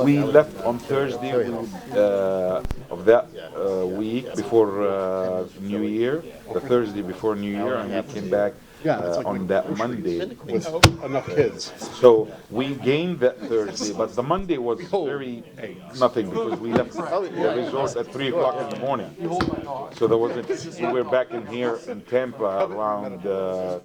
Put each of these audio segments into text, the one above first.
We left on Thursday of that week before New Year, the Thursday before New Year, and we came back on that Monday. With enough kids. So we gained that Thursday, but the Monday was very nothing because we left the resort at 3 o'clock in the morning. So there wasn't. We were back in here in Tampa around 10.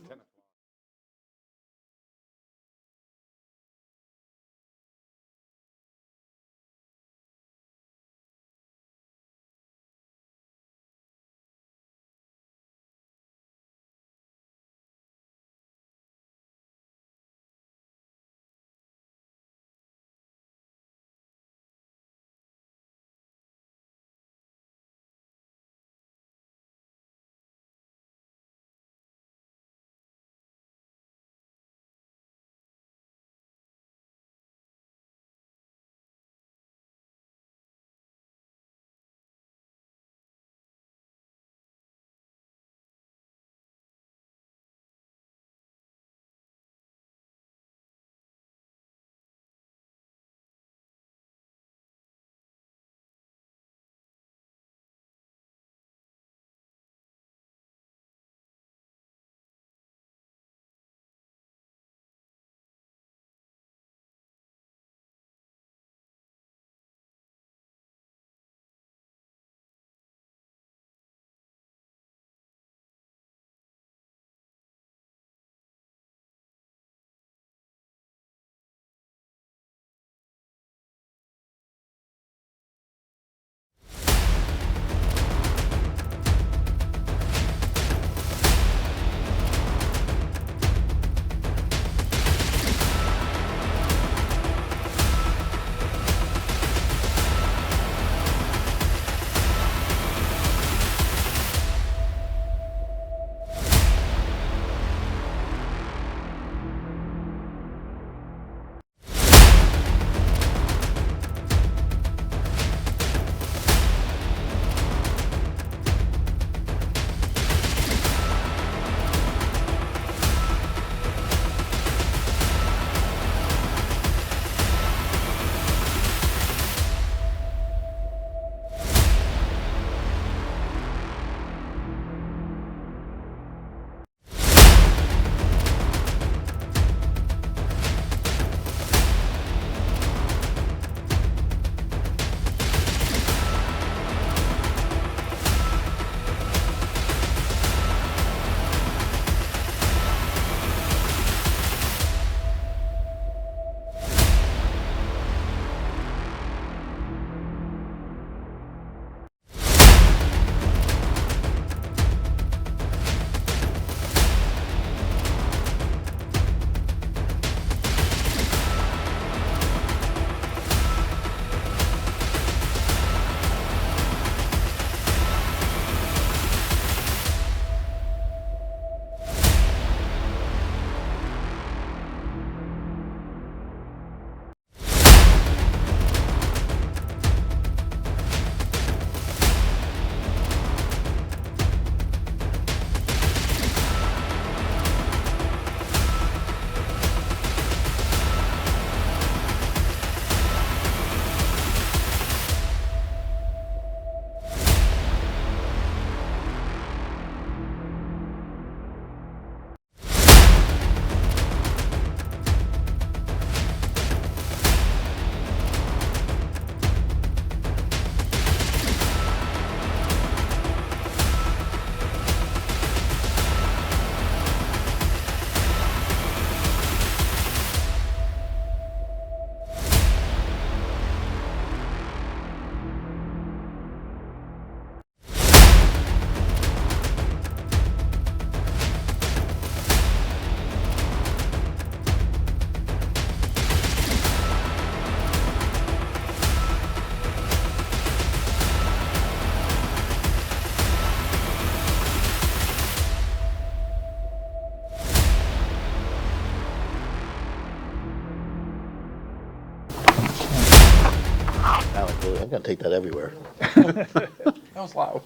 I'm gonna take that everywhere. That was loud.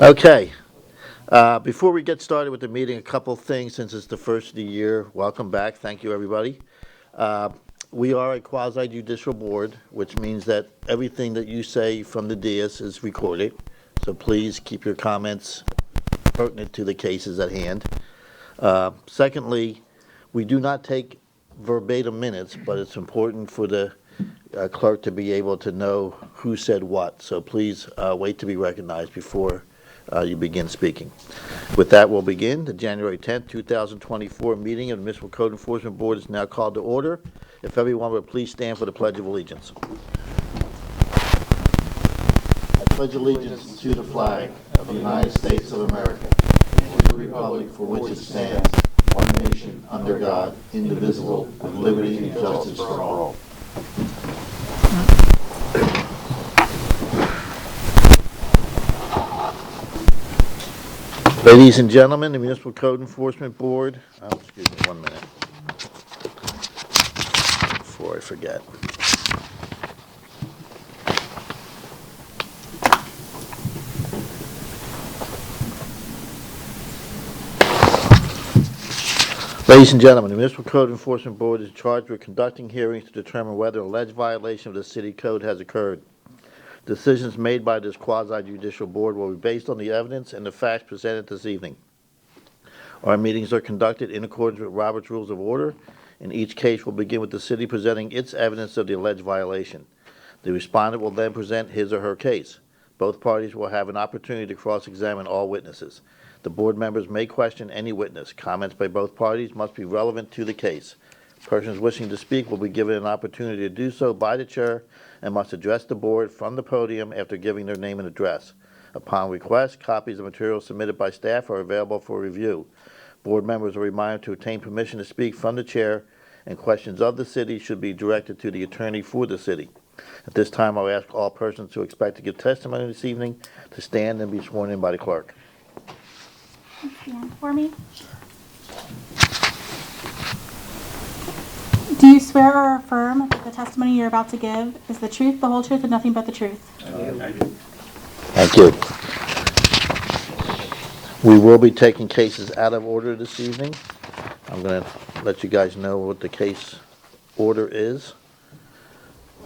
Okay, before we get started with the meeting, a couple things since it's the first of the year. Welcome back. Thank you, everybody. We are a quasi judicial board, which means that everything that you say from the dais is recorded. So please keep your comments pertinent to the cases at hand. Secondly, we do not take verbatim minutes, but it's important for the clerk to be able to know who said what. So please wait to be recognized before you begin speaking. With that, we'll begin. The January 10th, 2024 meeting of the Municipal Code Enforcement Board is now called to order. If everyone would please stand for the Pledge of Allegiance. I pledge allegiance to the flag of the United States of America and to the republic for which it stands, one nation, under God, indivisible, with liberty and justice for all. Ladies and gentlemen, the Municipal Code Enforcement Board, excuse me 1 minute, before I forget. Ladies and gentlemen, the Municipal Code Enforcement Board is charged with conducting hearings to determine whether alleged violation of the city code has occurred. Decisions made by this quasi-judicial board will be based on the evidence and the facts presented this evening. Our meetings are conducted in accordance with Robert's Rules of Order, and each case will begin with the city presenting its evidence of the alleged violation. The respondent will then present his or her case. Both parties will have an opportunity to cross-examine all witnesses. The board members may question any witness. Comments by both parties must be relevant to the case. Persons wishing to speak will be given an opportunity to do so by the chair and must address the board from the podium after giving their name and address. Upon request, copies of materials submitted by staff are available for review. Board members are reminded to obtain permission to speak from the chair, and questions of the city should be directed to the attorney for the city. At this time, I'll ask all persons who expect to give testimony this evening to stand and be sworn in by the clerk. Stand for me. Do you swear or affirm that the testimony you're about to give is the truth, the whole truth, and nothing but the truth? Thank you. We will be taking cases out of order this evening. I'm going to let you guys know what the case order is.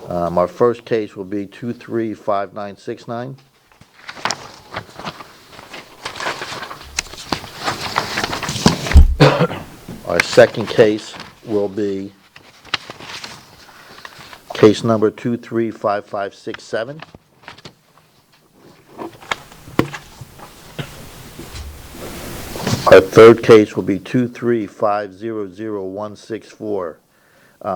Our first case will be 235969. Our second case will be case number 235567. Our third case will be 2350164.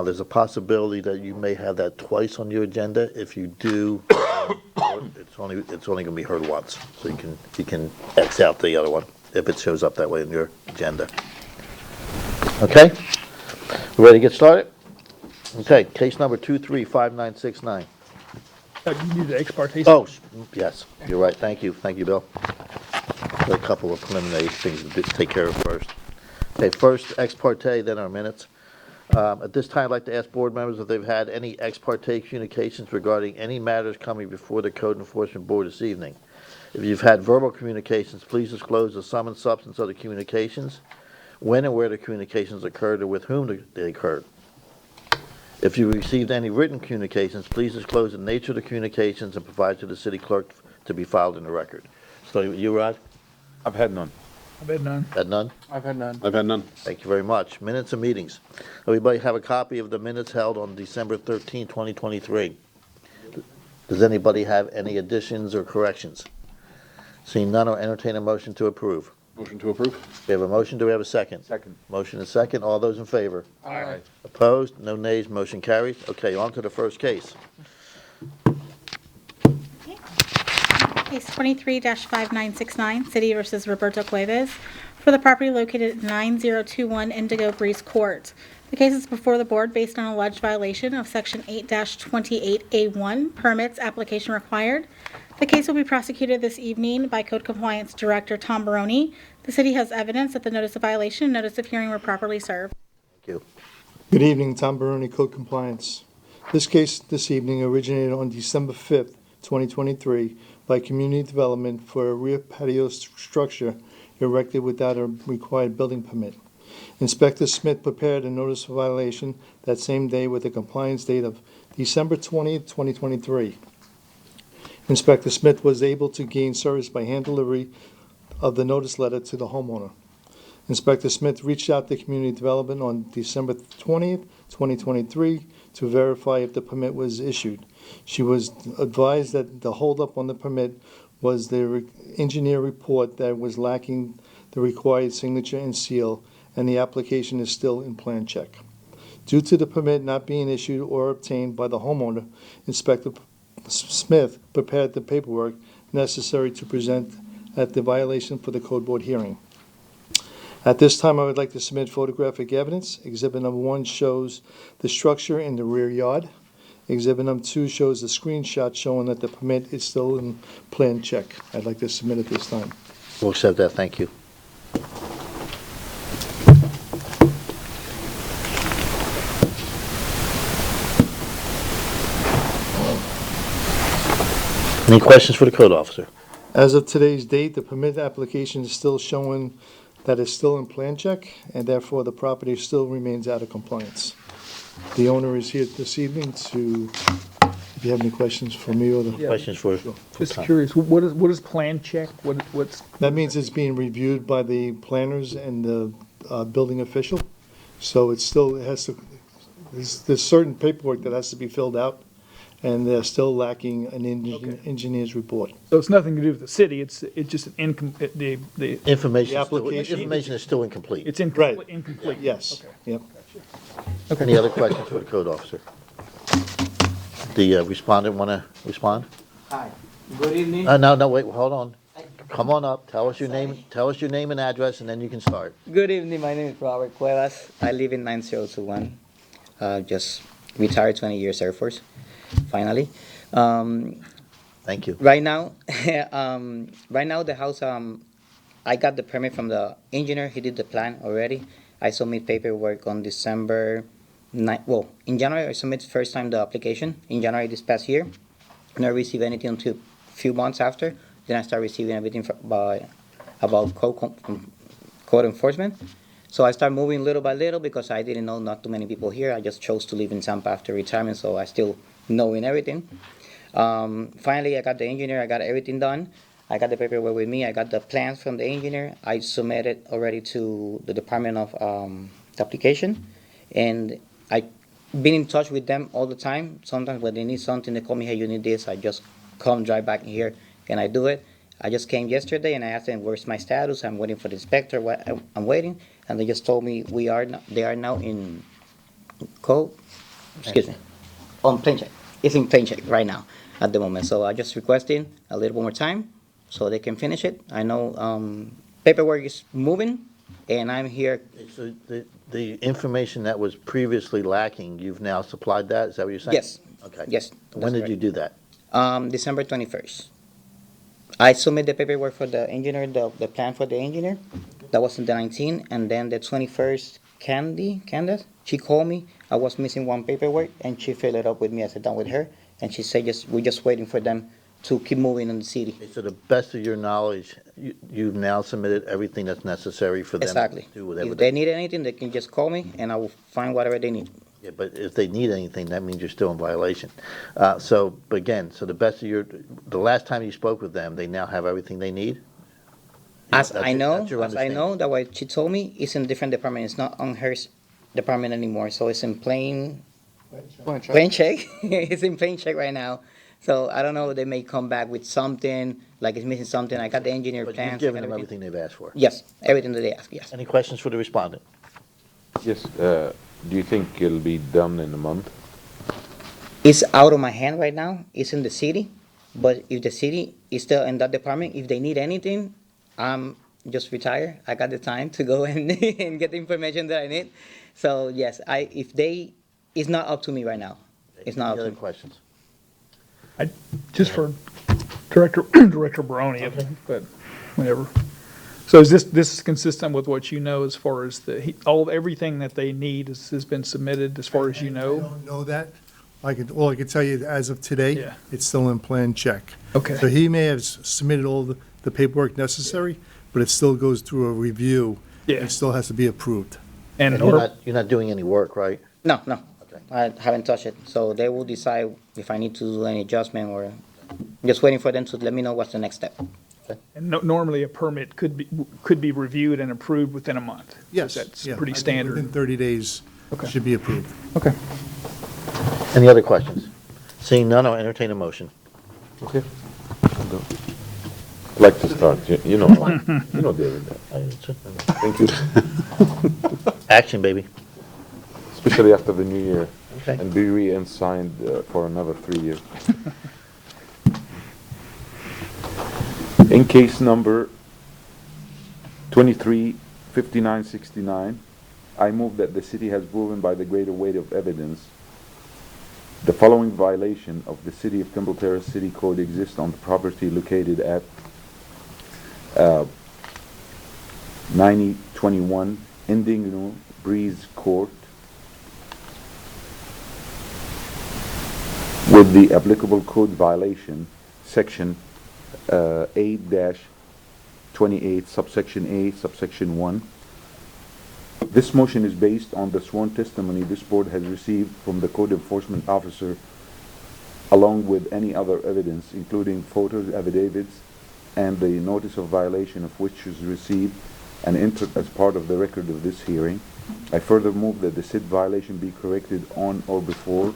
There's a possibility that you may have that twice on your agenda. If you do, it's only going to be heard once, so you can X out the other one if it shows up that way in your agenda. Okay, we ready to get started? Okay, case number 235969. You need the ex parte? Oh, yes, you're right. Thank you, Bill. A couple of preliminary things to take care of first. Okay, first ex parte, then our minutes. At this time, I'd like to ask board members if they've had any ex parte communications regarding any matters coming before the Code Enforcement Board this evening. If you've had verbal communications, please disclose the sum and substance of the communications, when and where the communications occurred, or with whom they occurred. If you received any written communications, please disclose the nature of the communications and provide to the city clerk to be filed in the record. So you, Rod? I've had none. I've had none. Had none? I've had none. Thank you very much. Minutes of meetings. Everybody have a copy of the minutes held on December 13, 2023. Does anybody have any additions or corrections? Seeing none, I'll entertain a motion to approve. Motion to approve? We have a motion. Do we have a second? Second. Motion is second. All those in favor? Aye. Opposed? No nays. Motion carries. Okay, on to the first case. Case 23-5969, City versus Roberto Cuevas, for the property located at 9021 Indigo Breeze Court. The case is before the board based on alleged violation of Section 8-28A1, permits application required. The case will be prosecuted this evening by Code Compliance Director Tom Baroni. The city has evidence that the notice of violation and notice of hearing were properly served. Thank you. Good evening, Tom Baroni, Code Compliance. This case this evening originated on December 5th, 2023, by Community Development for a rear patio structure erected without a required building permit. Inspector Smith prepared a notice of violation that same day with a compliance date of December 20th, 2023. Inspector Smith was able to gain service by hand delivery of the notice letter to the homeowner. Inspector Smith reached out to Community Development on December 20th, 2023 to verify if the permit was issued. She was advised that the holdup on the permit was the engineer report that was lacking the required signature and seal, and the application is still in plan check. Due to the permit not being issued or obtained by the homeowner, Inspector Smith prepared the paperwork necessary to present at the violation for the Code Board hearing. At this time, I would like to submit photographic evidence. Exhibit number 1 shows the structure in the rear yard. Exhibit number 2 shows the screenshot showing that the permit is still in plan check. I'd like to submit at this time. We'll accept that, thank you. Any questions for the code officer? As of today's date, the permit application is still showing that it's still in plan check, and therefore the property still remains out of compliance. The owner is here this evening to, if you have any questions for me or the... Questions for Just Tom? curious, what is plan check? What's, That means it's being reviewed by the planners and the building official. So it still has to, there's certain paperwork that has to be filled out, and they're still lacking an engineer's report. so it's nothing to do with the city, it's just an the, Information, The is still- application- information is still incomplete. it's Right. incomplete? Yes, Okay. yep. Any other questions for the code officer? The respondent want to respond? Hi, good evening. No, wait, hold on. Come on up, tell us your name and address, and then you can start. Good evening, my name is Robert Cuevas. I live in 9021. Just retired 20 years Air Force, finally. Thank you. Right now, the house, I got the permit from the engineer. He did the plan already. I submit paperwork on December 9, well, in January I submit first time the application, in January this past year. Not receive anything until a few months after. Then I start receiving everything about code enforcement. So I start moving little by little because I didn't know not too many people here. I just chose to live in Tampa after retirement, so I still knowing everything. Finally, I got the engineer, I got everything done. I got the paperwork with me, I got the plans from the engineer. I submitted already to the Department of the application. And I've been in touch with them all the time. Sometimes when they need something, they call me, hey, you need this. I just come drive back in here and I do it. I just came yesterday and I asked them, where's my status? I'm waiting for the inspector, I'm waiting. And they just told me they are now in code, excuse me, on plain check. It's in plain check right now at the moment. So I just requesting a little bit more time so they can finish it. I know paperwork is moving and I'm here. So the information that was previously lacking, you've now supplied that, is that what you're saying? Yes. Okay. Yes. When did you do that? December 21st. I submit the paperwork for the engineer, the plan for the engineer. That was on the 19th, and then the 21st, Candace, she called me. I was missing one paperwork, and she filled it up with me. I sat down with her, and she said, we're just waiting for them to keep moving in the city. Okay, so the best of your knowledge, you've now submitted everything that's necessary for them Exactly. to do whatever If they need anything, they can just call me, and I will find whatever they need. Yeah, but if they need anything, that means you're still in violation. So the best of the last time you spoke with them, they now have everything they need? As That's I know, understanding. that what she told me, it's in a different department. It's not on her department anymore. So it's in plain check. It's in plain check right now. So I don't know, they may come back with something, like it's missing something. I got the engineer But plans. you've given I got them everything they've asked for? Yes, everything that they ask, yes. Any questions for the respondent? Yes, do you think it'll be done in a month? It's out of my hand right now. It's in the city. But if the city is still in that department, if they need anything, I'm just retire. I got the time to go and, and get the information that I need. So yes, it's not up to me right now. It's not Any up other to me. questions? just for Director Barone, I think, but whatever. So is this is consistent with what you know as far as everything that they need has been submitted as far as you I know? don't know that. All I can tell you, as of today, Yeah. it's still in plan check. Okay. So he may have submitted all the paperwork necessary, but it still goes through a review, Yeah. It still has to be approved. And And you're not doing any work, right? No, no, I haven't touched it. So they will decide if I need to do any adjustment or just waiting for them to let me know what's the next step. And normally a permit could be reviewed and approved within a month. Yes. That's yeah. pretty I think standard. Within 30 days, Okay. should be approved. Okay. Any other questions? Seeing none, I'll entertain a motion. Okay. I'd like to start, you know, David, thank you, Action, baby. especially after the new year. Okay. And be re-signed for another 3 years. In case number 235969, I move that the city has proven by the greater weight of evidence the following violation of the City of Temple Terrace City Code exists on the property located at 9021 Indigo Breeze Court with the applicable code violation, section 8-28, subsection A, subsection 1. This motion is based on the sworn testimony this board has received from the code enforcement officer, along with any other evidence, including photos, affidavits, and the notice of violation of which is received and entered as part of the record of this hearing. I further move that the said violation be corrected on or before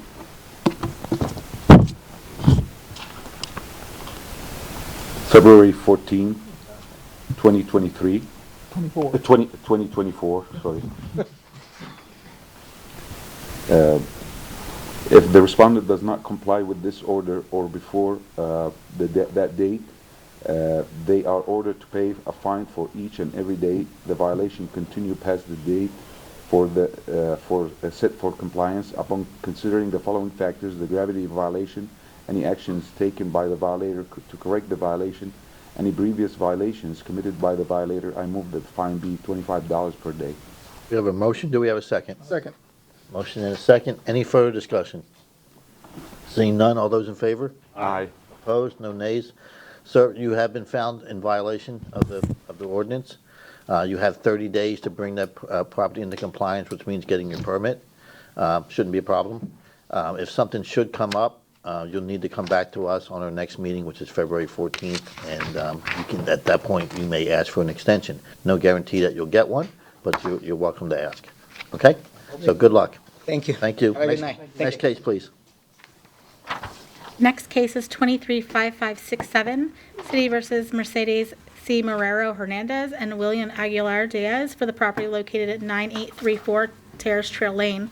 February 14, 2023. 2024, sorry. If the respondent does not comply with this order or before that date, they are ordered to pay a fine for each and every day the violation continue past the date set for compliance. Upon considering the following factors: the gravity of violation, any actions taken by the violator to correct the violation, any previous violations committed by the violator, I move that the fine be $25 per day. We have a motion. Do we have a second? Second. Motion and a second. Any further discussion? Seeing none, all those in favor? Aye. Opposed? No nays? Sir, you have been found in violation of the ordinance. You have 30 days to bring that property into compliance, which means getting your permit. Shouldn't be a problem. If something should come up, you'll need to come back to us on our next meeting, which is February 14th, and you can, at that point, you may ask for an extension. No guarantee that you'll get one, but you're welcome to ask. Okay? So good luck. Thank you. Thank you. Have a good night. Thank Next you. case, please. Next case is 235567, City versus Mercedes C. Marrero Hernandez and William Aguilar Diaz for the property located at 9834 Terrace Trail Lane.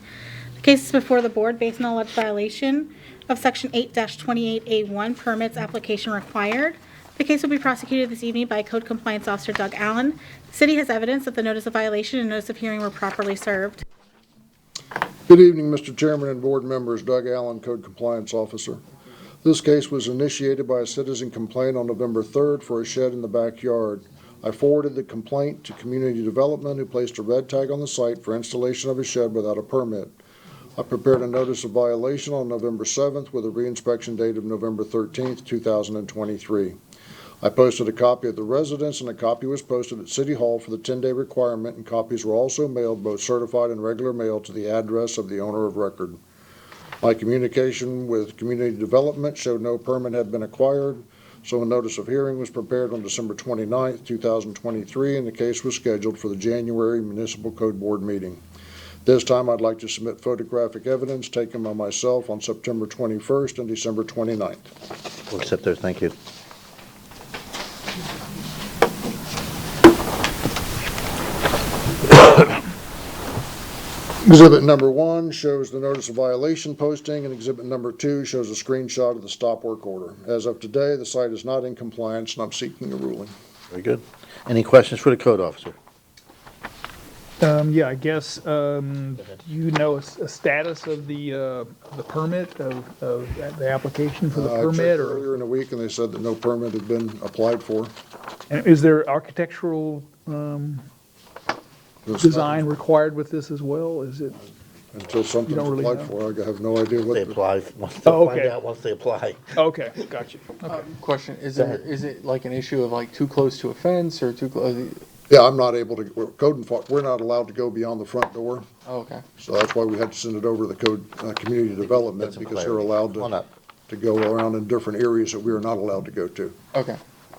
The case is before the board based on alleged violation of Section 8-28A1, permits application required. The case will be prosecuted this evening by Code Compliance Officer Doug Allen. The city has evidence that the notice of violation and notice of hearing were properly served. Good evening, Mr. Chairman and board members. Doug Allen, Code Compliance Officer. This case was initiated by a citizen complaint on November 3rd for a shed in the backyard. I forwarded the complaint to Community Development, who placed a red tag on the site for installation of a shed without a permit. I prepared a notice of violation on November 7th with a reinspection date of November 13th, 2023. I posted a copy at the residence, and a copy was posted at City Hall for the 10-day requirement, and copies were also mailed, both certified and regular mail, to the address of the owner of record. My communication with Community Development showed no permit had been acquired, so a notice of hearing was prepared on December 29th, 2023, and the case was scheduled for the January Municipal Code Board meeting. This time, I'd like to submit photographic evidence taken by myself on September 21st and December 29th. We'll accept those. Thank you. Exhibit number 1 shows the notice of violation posting, and exhibit number 2 shows a screenshot of the stop work order. As of today, the site is not in compliance, and I'm seeking a ruling. Very good. Any questions for the code officer? Yeah, I guess, do you know a status of the permit, of the application for the I permit? checked Or earlier in the week, and they said that no permit had been applied for. and is there architectural There's design required with this as well? Is it? Until something's don't really applied know? for, I have no idea what. They the- apply, once Oh, they'll find okay. out once they apply. Okay, got you. Okay. Question, is Go it, ahead. is it like an issue of like too close to a fence or too close? Yeah, I'm not able to, we're not allowed to go beyond the front door, Oh, okay. so that's why we had to send it over to the community development, some because they're clarity. allowed Come on up. to go around in different areas that we are not allowed to go to. Okay.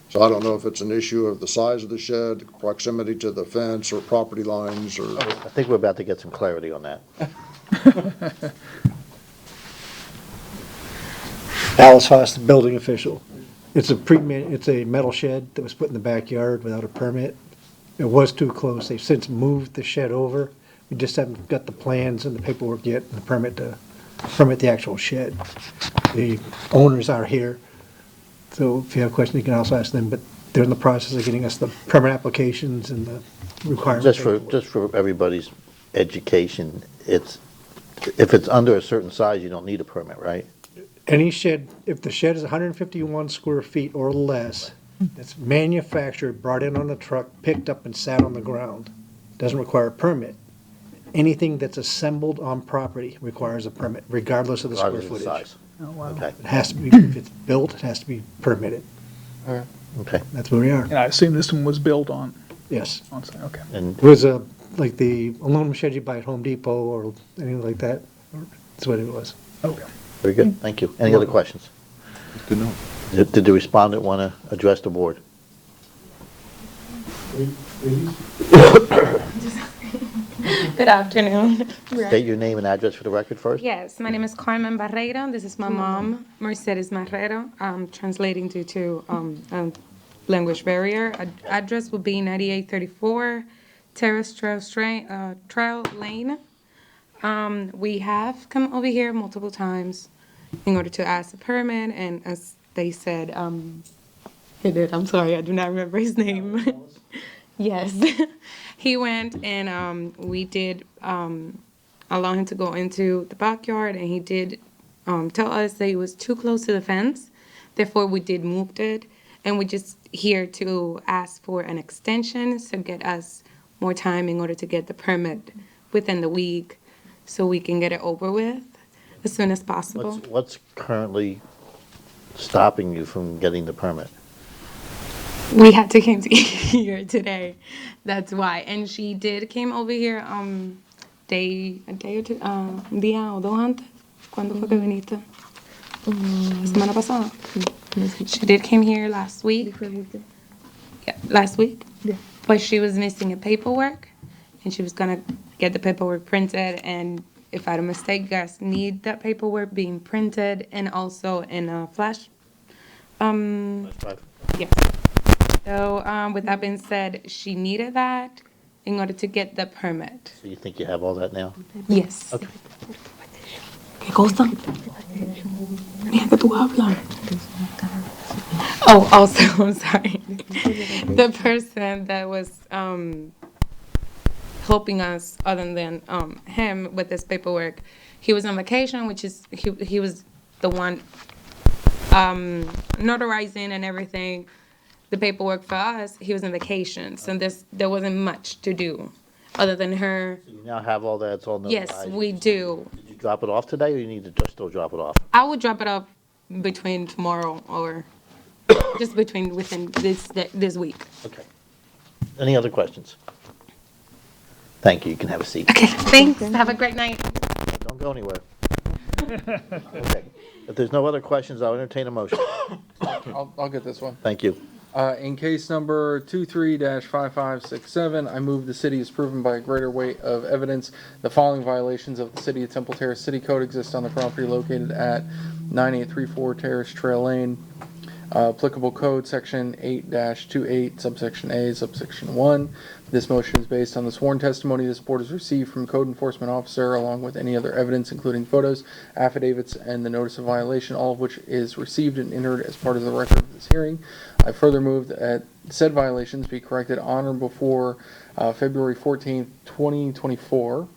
So I don't know if it's an issue of the size of the shed, proximity to the fence, or property lines, or, I think we're about to get some clarity on that. Alice Haas, the building official. It's a metal shed that was put in the backyard without a permit. It was too close. They've since moved the shed over. We just haven't got the plans and the paperwork yet and the permit to permit the actual shed. The owners are here, so if you have questions, you can also ask them, but they're in the process of getting us the permit applications and the requirements. Just for everybody's education, if it's under a certain size, you don't need a permit, right? Any shed, if the shed is 151 square feet or less, that's manufactured, brought in on a truck, picked up and sat on the ground, doesn't require a permit. Anything that's assembled on property requires a permit, regardless of the square Regardless of the footage. size. Oh, wow. Okay, It has to be, if it's built, it has to be permitted. okay. That's where we are, And I assume this one was built on yes. site, okay. And It was like the aluminum shed you buy at Home Depot or anything like that. That's what it was. Okay. very good, thank you. Any other questions? Good to know. Did the respondent want to address the board? Good afternoon. State your name and address for the record first. Yes, my name is Carmen Barreiro. This is my mom, Mercedes Marrero. I'm translating due to a language barrier. Address will be 9834 Terrace Trail Lane. We have come over here multiple times in order to ask a permit, and as they said, he did. I'm sorry, I do not remember his name. Yes. He went and we did allow him to go into the backyard, and he did tell us that it was too close to the fence. Therefore, we did move it, and we're just here to ask for an extension to get us more time in order to get the permit within the week so we can get it over with as soon as possible. What's currently stopping you from getting the permit? We had to came to here today. That's why. And she did came over here a day or two, un día o dos antes. ¿Cuándo fue que viniste? La semana pasada. She did came here last week. Yeah, last week. Yeah. But she was missing a paperwork, and she was gonna get the paperwork printed. And if I don't mistake, you guys need that paperwork being printed and also in a flash. Yes. So, with that being said, she needed that in order to get the permit. So you think you have all that now? Yes. Okay. ¿Qué cosa? Mira que tú hablas. Oh, also, I'm sorry. The person that was helping us, other than him with this paperwork, he was on vacation, which is he was the one notarizing and everything. The paperwork for us, he was on vacation, so there wasn't much to do other than her. So you now have all that, it's all notarized? Yes, we do. Did you drop it off today, or you need to just still drop it off? I will drop it off between tomorrow or just within this week. Okay. Any other questions? Thank you, you can have a seat. Okay, thanks. Have a great night. Don't go anywhere. Okay. If there's no other questions, I'll entertain a motion. I'll get this one. Thank you. In case number 23-5567, I move the city is proven by a greater weight of evidence the following violations of the City of Temple Terrace City Code exist on the property located at 9834 Terrace Trail Lane. Applicable code section 8-28 subsection A subsection 1. This motion is based on the sworn testimony this board has received from code enforcement officer along with any other evidence including photos, affidavits, and the notice of violation, all of which is received and entered as part of the record of this hearing. I further move that said violations be corrected on or before February 14th, 2024.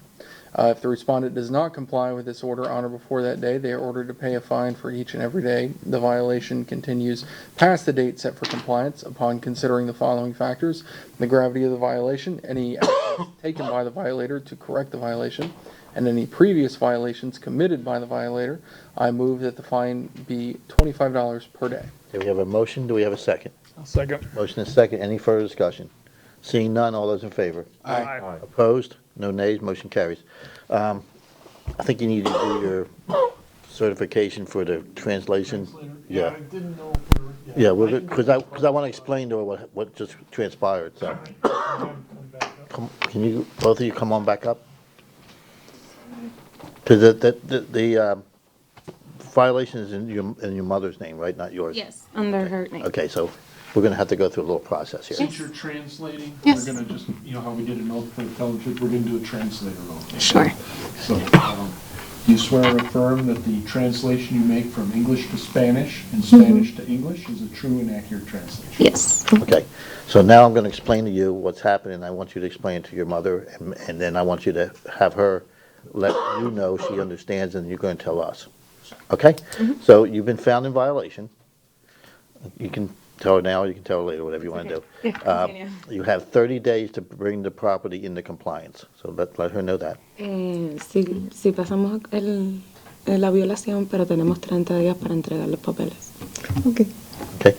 If the respondent does not comply with this order on or before that day, they are ordered to pay a fine for each and every day the violation continues past the date set for compliance. Upon considering the following factors: the gravity of the violation, any actions taken by the violator to correct the violation, and any previous violations committed by the violator, I move that the fine be $25 per day. Okay, we have a motion, do we have a second? I'll second. Motion is second, any further discussion? Seeing none, all those in favor? Aye. Opposed? No nays, motion carries. I think you need to do your certification for the translation. Yeah, Yeah, I didn't know. yeah, because I want to explain to her what just transpired, so. Can you, both of you come on back up? Because the violation is in your mother's name, right, not yours? Yes, under her name. Okay, so we're going to have to go through a little process here. Since you're translating, Yes. we're gonna just, you know how we did an oath for intelligence, we're gonna do a translator oath. Sure. So, you swear or affirm that the translation you make from English to Spanish and Spanish to English is a true and accurate translation? Yes. Okay, so now I'm going to explain to you what's happening. I want you to explain it to your mother, and then I want you to have her let you know she understands, and you're going to tell us. Okay? So you've been found in violation. You can tell her now, or you can tell her later, whatever you want to do. Yeah, continue. You have 30 days to bring the property into compliance, so let her know that. Si pasamos la violación, pero tenemos 30 días para entregar los papeles. Okay?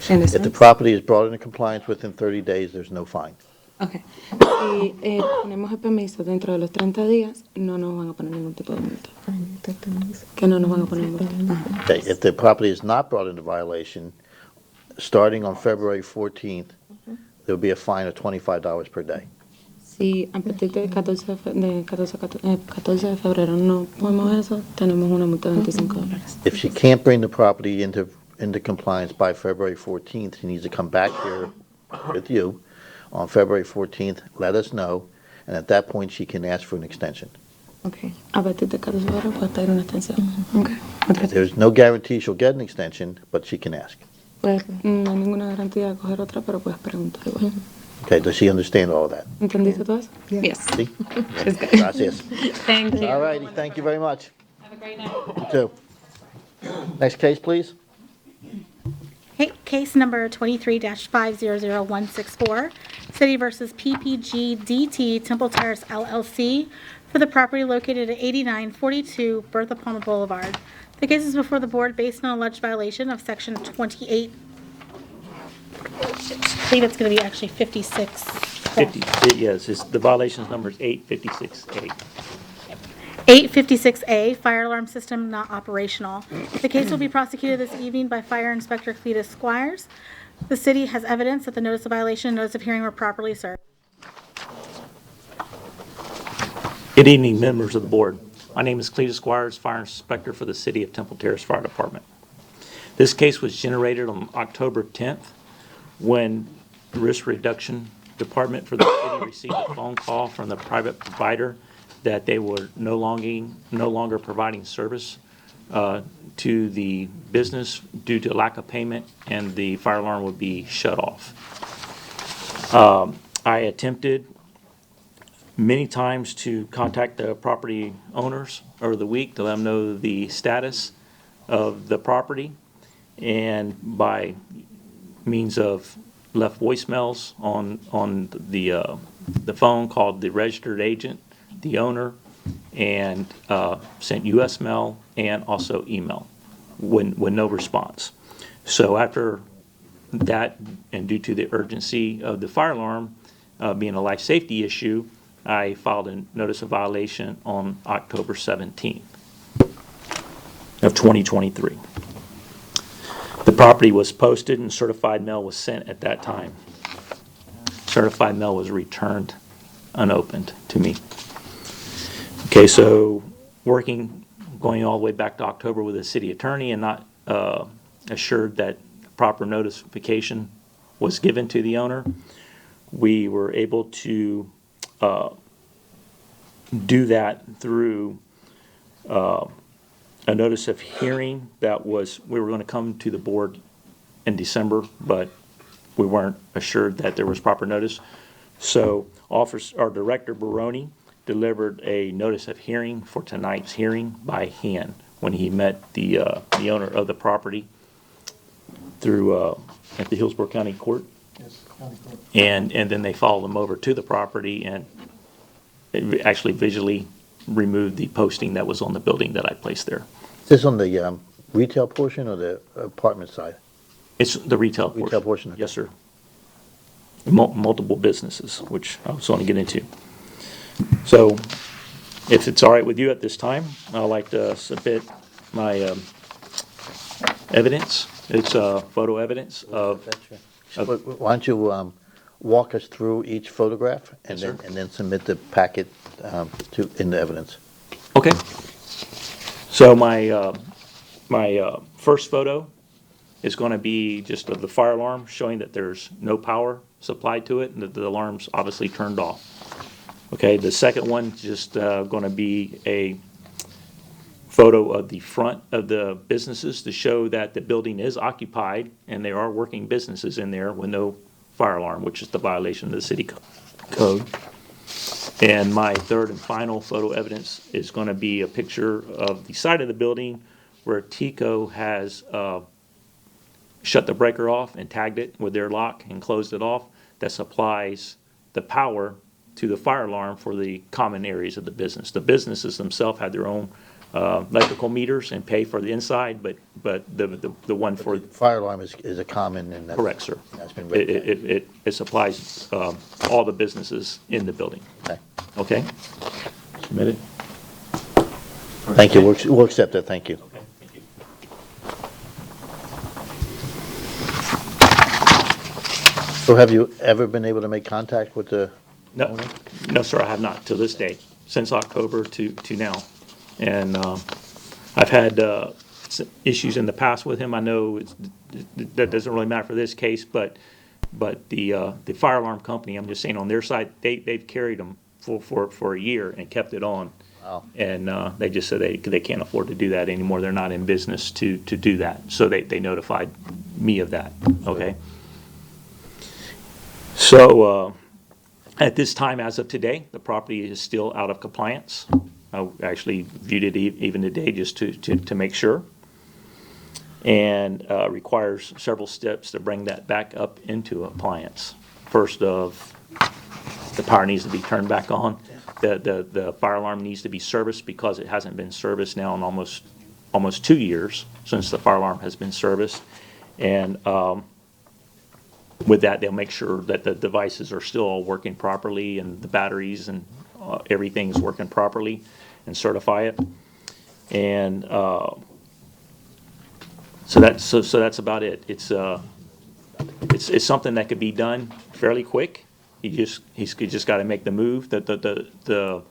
In a If the sense. property is brought into compliance within 30 days, there's no fine. Ok. Si ponemos el permiso dentro de los 30 días, no nos van a poner ningún tipo de multa. Que no nos van a poner multa. Ajá. Okay, if the property is not brought into violation, starting on February 14th, there'll be a fine of $25 per day. Si a partir del 14 de febrero no podemos eso, tenemos una multa de $25. If she can't bring the property into compliance by February 14th, she needs to come back here with you on February 14th, let us know, and at that point, she can ask for an extension. Okay. A partir del 14 de febrero puede pedir una extensión. Okay. There's no guarantee she'll get an extension, but she can ask. Pues no hay ninguna garantía de coger otra, pero puedes preguntar igual. Okay, does she understand all of that? ¿Entendiste todo eso? Yes. See? It's good. Gracias. Thank you. All righty, thank you very much. Have a great night. You too. Next case, please. Case number 23-500164, City versus PPG DT Temple Terrace LLC for the property located at 8942 Bertha Palmer Boulevard. The case is before the board based on alleged violation of section 28. I believe it's going to be actually 56. 50, yes, the violations number is 856A. 856A, fire alarm system not operational. The case will be prosecuted this evening by Fire Inspector Cletus Squires. The city has evidence that the notice of violation and notice of hearing were properly served. Good evening, members of the board. My name is Cletus Squires, Fire Inspector for the City of Temple Terrace Fire Department. This case was generated on October 10th when the Risk Reduction Department for the city received a phone call from the private provider that they were no longer providing service to the business due to lack of payment, and the fire alarm would be shut off. I attempted many times to contact the property owners over the week to let them know the status of the property, and by means of left voicemails on the phone, called the registered agent, the owner, and sent U.S. mail and also email with no response. So after that, and due to the urgency of the fire alarm being a life safety issue, I filed a notice of violation on October 17th of 2023. The property was posted and certified mail was sent at that time. Certified mail was returned unopened to me. Okay, so going all the way back to October with the city attorney and not assured that proper notification was given to the owner, we were able to do that through a notice of hearing we were going to come to the board in December, but we weren't assured that there was proper notice. So our Director Baroni delivered a notice of hearing for tonight's hearing by hand when he met the owner of the property through at the Hillsborough County Court. Yes, county court. And then they followed them over to the property and actually visually removed the posting that was on the building that I placed there. Is this on the retail portion or the apartment side? It's the retail portion. Retail portion, okay. Yes, sir. multiple businesses, which I was going to get into. So if it's all right with you at this time, I'd like to submit my evidence. It's photo evidence of, Why don't you walk us through each photograph and Yes, sir. then submit the packet in the evidence? okay. So my first photo is going to be just of the fire alarm, showing that there's no power supplied to it and that the alarm's obviously turned off. Okay, the second one is just going to be a photo of the front of the businesses to show that the building is occupied and there are working businesses in there with no fire alarm, which is the violation of the city code. And my third and final photo evidence is going to be a picture of the side of the building where TECO has shut the breaker off and tagged it with their lock and closed it off. That supplies the power to the fire alarm for the common areas of the business. The businesses themselves have their own electrical meters and pay for the inside, but the one for. Fire alarm is a common and that's. Correct, sir. That's been written. It supplies all the businesses in the building. Okay. Okay? Submitted? Thank you, we'll accept that, thank you. Okay, thank you. So have you ever been able to make contact with the No, owner? no, sir, I have not, to this day, since October to now. And I've had issues in the past with him. I know that doesn't really matter for this case, but the fire alarm company, I'm just saying on their side, they've carried them for a year and kept it on. Wow. And they just said they can't afford to do that anymore. They're not in business to do that. So they notified me of that, okay? So at this time, as of today, the property is still out of compliance. I actually viewed it even today just to make sure. And requires several steps to bring that back up into compliance. First of, the power needs to be turned back on. The fire alarm needs to be serviced because it hasn't been serviced now in almost 2 years since the fire alarm has been serviced. And with that, they'll make sure that the devices are still all working properly and the batteries and everything's working properly and certify it. And so that's about it. It's something that could be done fairly quick. He's just got to make the move. The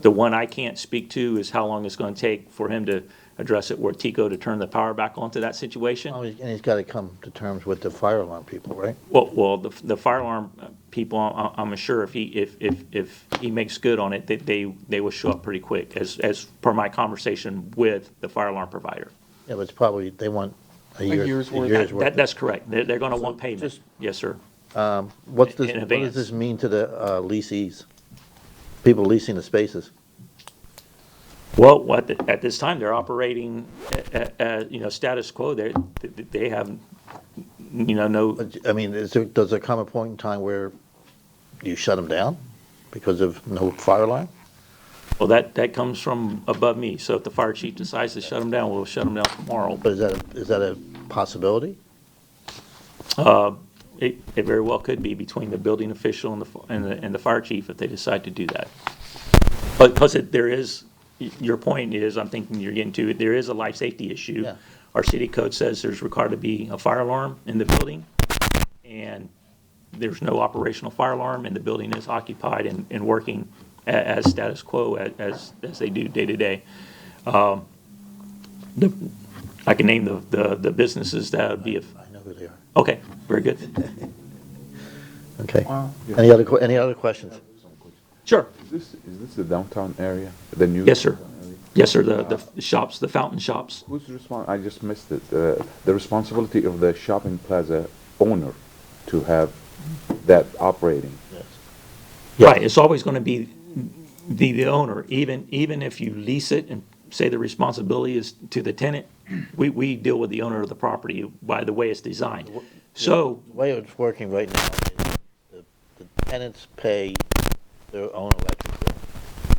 one I can't speak to is how long it's going to take for him to address it where TECO to turn the power back onto that situation. Oh, and he's got to come to terms with the fire alarm people, right? Well, the fire alarm people, I'm sure if he makes good on it, they will show up pretty quick, as per my conversation with the fire alarm provider. Yeah, but it's probably, they want a year's worth. worth. That's correct. They're going to want payment. Yes, sir. What in does advance. this mean to the leasees? People leasing the spaces? Well, at this time, they're operating at status quo. They have, no, I mean, does there come a point in time where you shut them down because of no fire alarm? well, that comes from above me. So if the fire chief decides to shut them down, we'll shut them down tomorrow. But is that a possibility? It very well could be between the building official and the fire chief if they decide to do that. But plus, there is, your point is, I'm thinking you're getting to it, there is a life safety issue. Yeah. Our city code says there's required to be a fire alarm in the building, and there's no operational fire alarm, and the building is occupied and working as status quo as they do day to day. I can name the businesses that would be. I know who they are. Okay, very good. Okay. Any other questions? Sure. Is this the downtown area? The new? Yes, sir. downtown area? Yes, sir, the shops, the fountain shops. Who's I just missed it. The responsibility of the shopping plaza owner to have that operating. Yes. Right, it's always going to be the owner, even if you lease it and say the responsibility is to the tenant, we deal with the owner of the property by the way it's designed. So, The way it's working right now is the tenants pay their own electric bill,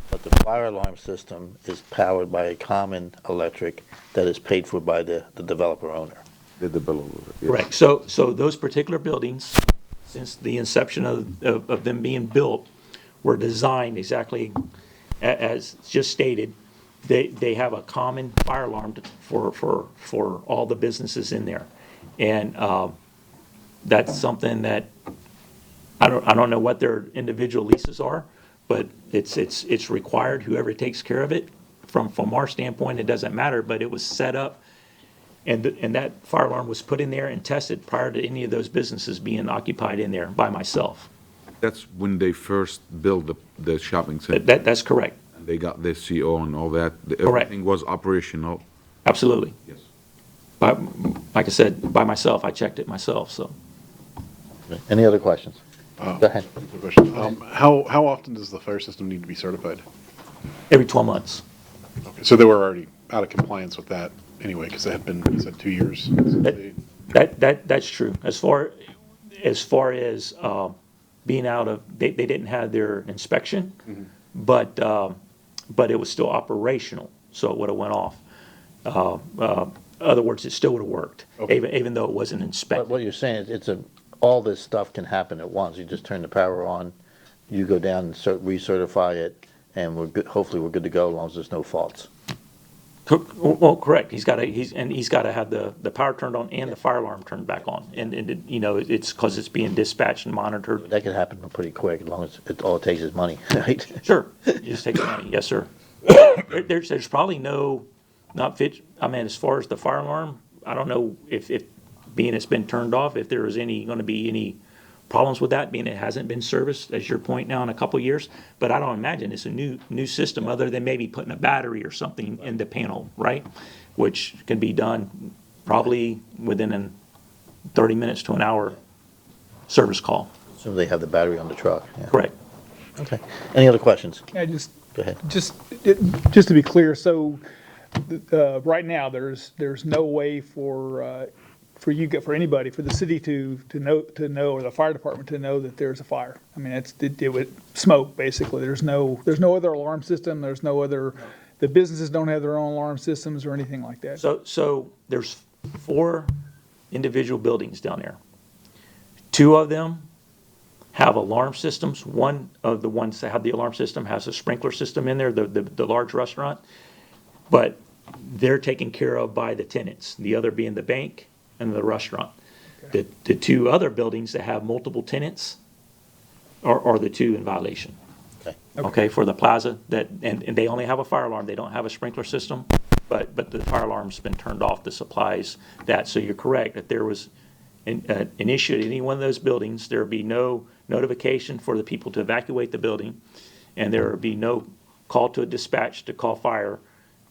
but the fire alarm system is powered by a common electric that is paid for by the developer owner. The bill. Yes. correct, so those particular buildings since the inception of them being built, were designed exactly as just stated. They have a common fire alarm for all the businesses in there. And that's something that, I don't know what their individual leases are, but it's required, whoever takes care of it. From our standpoint, it doesn't matter, but it was set up, and that fire alarm was put in there and tested prior to any of those businesses being occupied in there by myself. That's when they first built the shopping center. That's correct. They got the CO and all that. Correct. Everything was operational. Absolutely. Yes. But, like I said, by myself, I checked it myself, so. Any other questions? Go ahead. Quick question. How often does the fire system need to be certified? Every 12 months. Okay, so they were already out of compliance with that anyway, because it had been, you said, 2 years. That's true. As far as being out of, they didn't have their inspection, but it was still operational, so it would have went off. Other words, it still would have worked, Okay. even though it wasn't But inspected. what you're saying is all this stuff can happen at once. You just turn the power on, you go down and recertify it, and we're good, hopefully we're good to go as long as there's no faults. Well, correct. He's got to have the power turned on and the fire alarm turned back on, and it's because it's being dispatched and monitored. That can happen pretty quick as long as all it takes is money, right? Sure, you just take the money. Yes, sir. There's probably as far as the fire alarm, I don't know if being it's been turned off, if there is going to be any problems with that, being it hasn't been serviced, as your point now, in a couple of years. But I don't imagine it's a new system, other than maybe putting a battery or something in the panel, right? Which can be done probably within 30 minutes to an hour service call. So they have the battery on the truck. Yeah. Correct. Okay. Any other questions? I Go ahead. just to be clear, so right now, there's no way for anybody, for the city to know, or the fire department to know that there's a fire. I mean, it would smoke, basically. There's no other alarm system, the businesses don't have their own alarm systems or anything like that. So there's 4 individual buildings down there. 2 of them have alarm systems. One of the ones that have the alarm system has a sprinkler system in there, the large restaurant. But they're taken care of by the tenants, the other being the bank and the restaurant. Okay. The 2 other buildings that have multiple tenants are the 2 in violation. Okay, for the plaza, and they only have a fire alarm, they don't have a sprinkler system, but the fire alarm's been turned off, the supplies that. So you're correct, if there was an issue at any one of those buildings, there would be no notification for the people to evacuate the building, and there would be no call to a dispatch to call fire.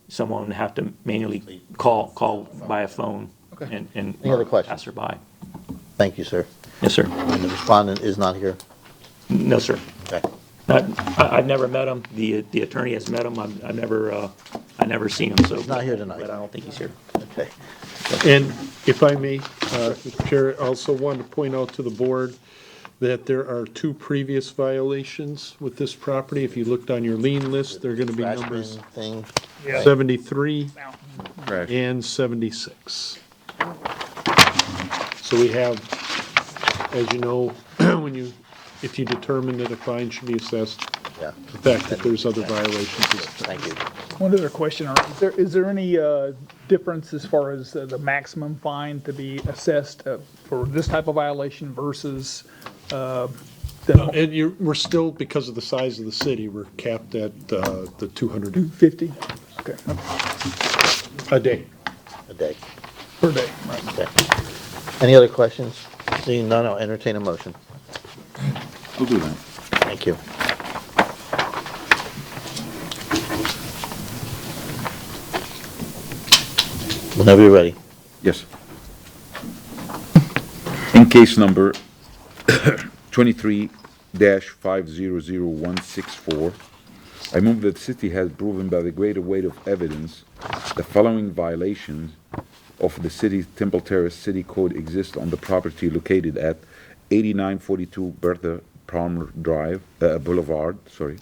Someone would have to manually call by a phone. Okay. And Any other questions? pass her by. Thank you, sir. Yes, sir. And the respondent is not here? No, sir. Okay. I've never met him. The attorney has met him. I've never seen him, so. He's not here tonight. But I don't think he's here. Okay. And if I may, Mr. Chair, I also wanted to point out to the board that there are 2 previous violations with this property. If you looked on your lien list, they're going to be Trash numbers bin thing. 73 Trash. and 76. So we have, as you know, if you determine that a fine should be assessed, Yeah. the fact that there's other violations is. Thank you. One other question, is there any difference as far as the maximum fine to be assessed for this type of violation versus We're still, because of the size of the city, we're capped at the 200 250? Okay, a day. A day. per day, right. Okay. Any other questions? Seeing none, I'll entertain a motion. I'll do that. Thank you. Whenever you're ready. Yes. In case number 23-500164, I move that the city has proven by the greater weight of evidence the following violations of the city's Temple Terrace City Code exist on the property located at 8942 Bertha Palmer Drive, Boulevard, sorry.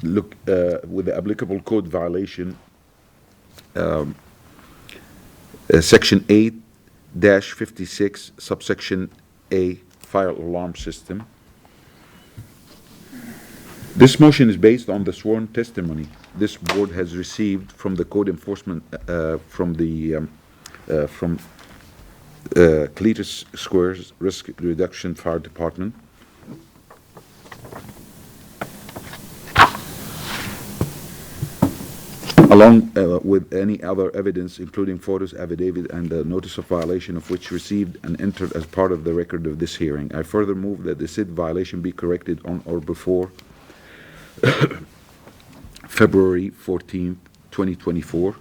Look, with the applicable code violation, Section 8 23-56, subsection A, fire alarm system. This motion is based on the sworn testimony this board has received from the code enforcement, from Cletus Squares Risk Reduction Fire Department. Along with any other evidence, including photos, affidavit, and the notice of violation of which received and entered as part of the record of this hearing. I further move that the said violation be corrected on or before February 14th, 2024.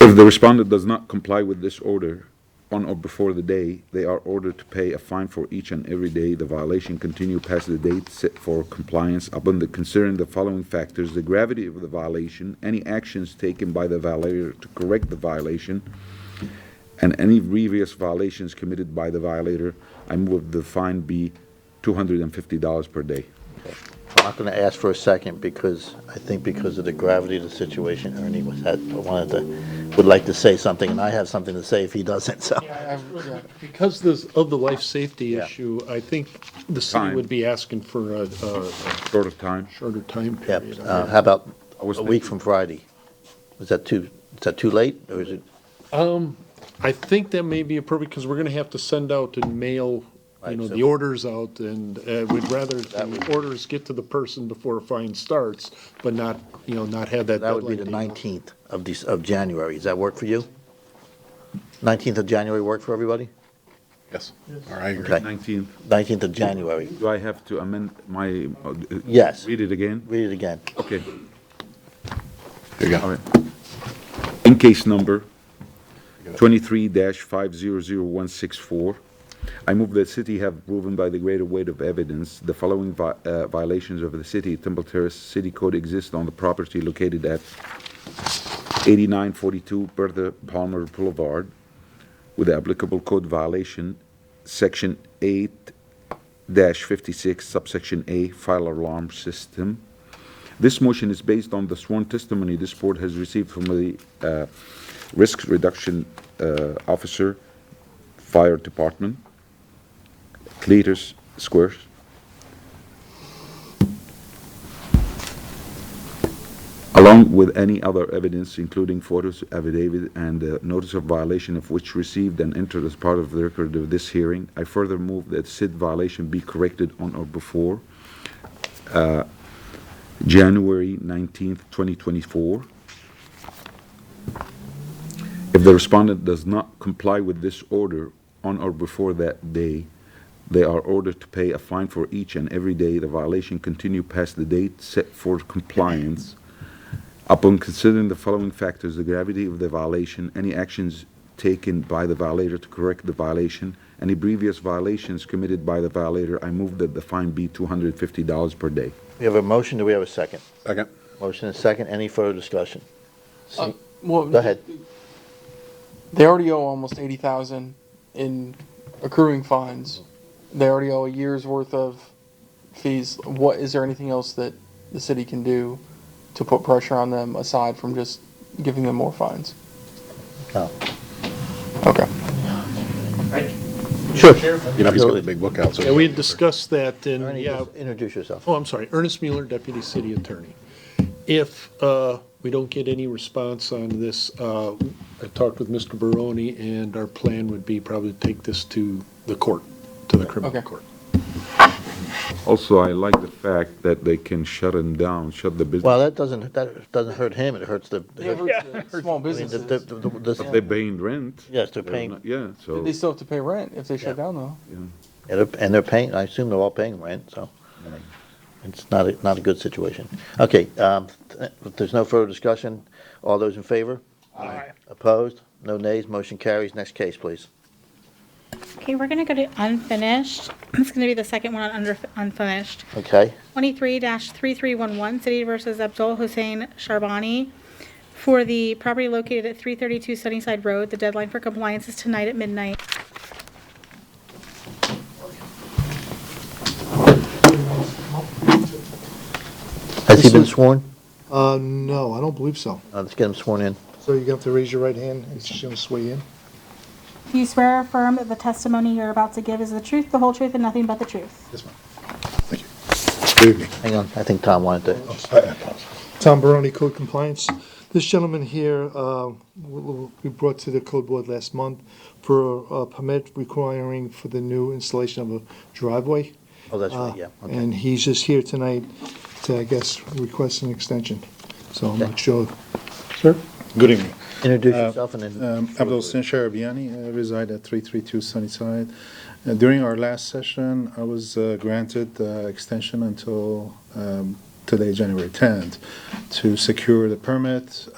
If the respondent does not comply with this order on or before the day, they are ordered to pay a fine for each and every day the violation continue past the date set for compliance upon considering the following factors: the gravity of the violation, any actions taken by the violator to correct the violation, and any previous violations committed by the violator. I move the fine be $250 per day. I'm not going to ask for a second because I think because of the gravity of the situation, Ernie would like to say something, and I have something to say if he doesn't, so. Because of the life safety Yeah. issue, I think the city Time. would be asking for a Short of time. shorter time Yep. period. How about I was a week from Friday? Is that too late, or is it? I think that may be appropriate, because we're gonna have to send out and mail, Right, so- the orders out, and we'd rather the orders get to the person before a fine starts, but not, not have that That would be deadline the date. 19th of January. Does that work for you? 19th of January work for everybody? Yes, all right, I agree. Okay. 19th. 19th of January. Do I have to amend my? Yes. Read it again? Read it again. Okay. There you All go. right. In case number 23-500164, I move that city have proven by the greater weight of evidence the following violations of the city Temple Terrace City Code exist on the property located at 8942 Bertha Palmer Boulevard, with the applicable code violation, section 8-56, subsection A, fire alarm system. This motion is based on the sworn testimony this board has received from the Risk Reduction Officer, Fire Department, Cletus Squares. Along with any other evidence, including photos, affidavit, and notice of violation of which received and entered as part of the record of this hearing, I further move that said violation be corrected on or before January 19th, 2024. If the respondent does not comply with this order on or before that day, they are ordered to pay a fine for each and every day the violation continue past the date set for compliance. Upon considering the following factors: the gravity of the violation, any actions taken by the violator to correct the violation, any previous violations committed by the violator, I move that the fine be $250 per day. We have a motion. Do we have a second? Second. Motion and second. Any further discussion? Well, Go ahead. they already owe almost 80,000 in accruing fines. They already owe a year's worth of fees. Is there anything else that the city can do to put pressure on them aside from just giving them more fines? No. Okay. Sure. He's got a big book out, so. Yeah, we had discussed that, and Ernie, yeah, just introduce yourself. oh, I'm sorry, Ernest Mueller, Deputy City Attorney. If we don't get any response on this, I talked with Mr. Barone, and our plan would be probably to take this to the court, to the criminal Okay. court. Also, I like the fact that they can shut him down, shut the business. Well, that doesn't hurt him. It hurts the. It hurts the small businesses. But they're paying rent. Yes, they're paying. Yeah, so. They still have to pay rent if they shut down, though. And they're paying, I assume they're all paying rent, so it's not a good situation. Okay, if there's no further discussion, all those in favor? Aye. Opposed? No nays, motion carries. Next case, please. Okay, we're gonna go to unfinished. It's gonna be the second one on unfinished. Okay, 23-3311, City versus Abdul Hussein Sharbani. For the property located at 332 Sunnyside Road, the deadline for compliance is tonight at midnight. has he been sworn? No, I don't believe so. Let's get him sworn in. So you have to raise your right hand and she'll swear in. Do you swear or affirm that the testimony you're about to give is the truth, the whole truth, and nothing but the truth? Yes, ma'am. Thank you. Good evening. Hang on, I think Tom wanted to. Tom Baroni, Code Compliance. This gentleman here, we brought to the Code Board last month for a permit requiring for the new installation of a driveway. Oh, that's right, yeah. Okay. And he's just here tonight to, I guess, request an extension. So I'm not sure. Sir? Good evening. Introduce yourself and then. Abdul Sin Sharabiani, I reside at 332 Sunnyside. During our last session, I was granted extension until today, January 10th, to secure the permit.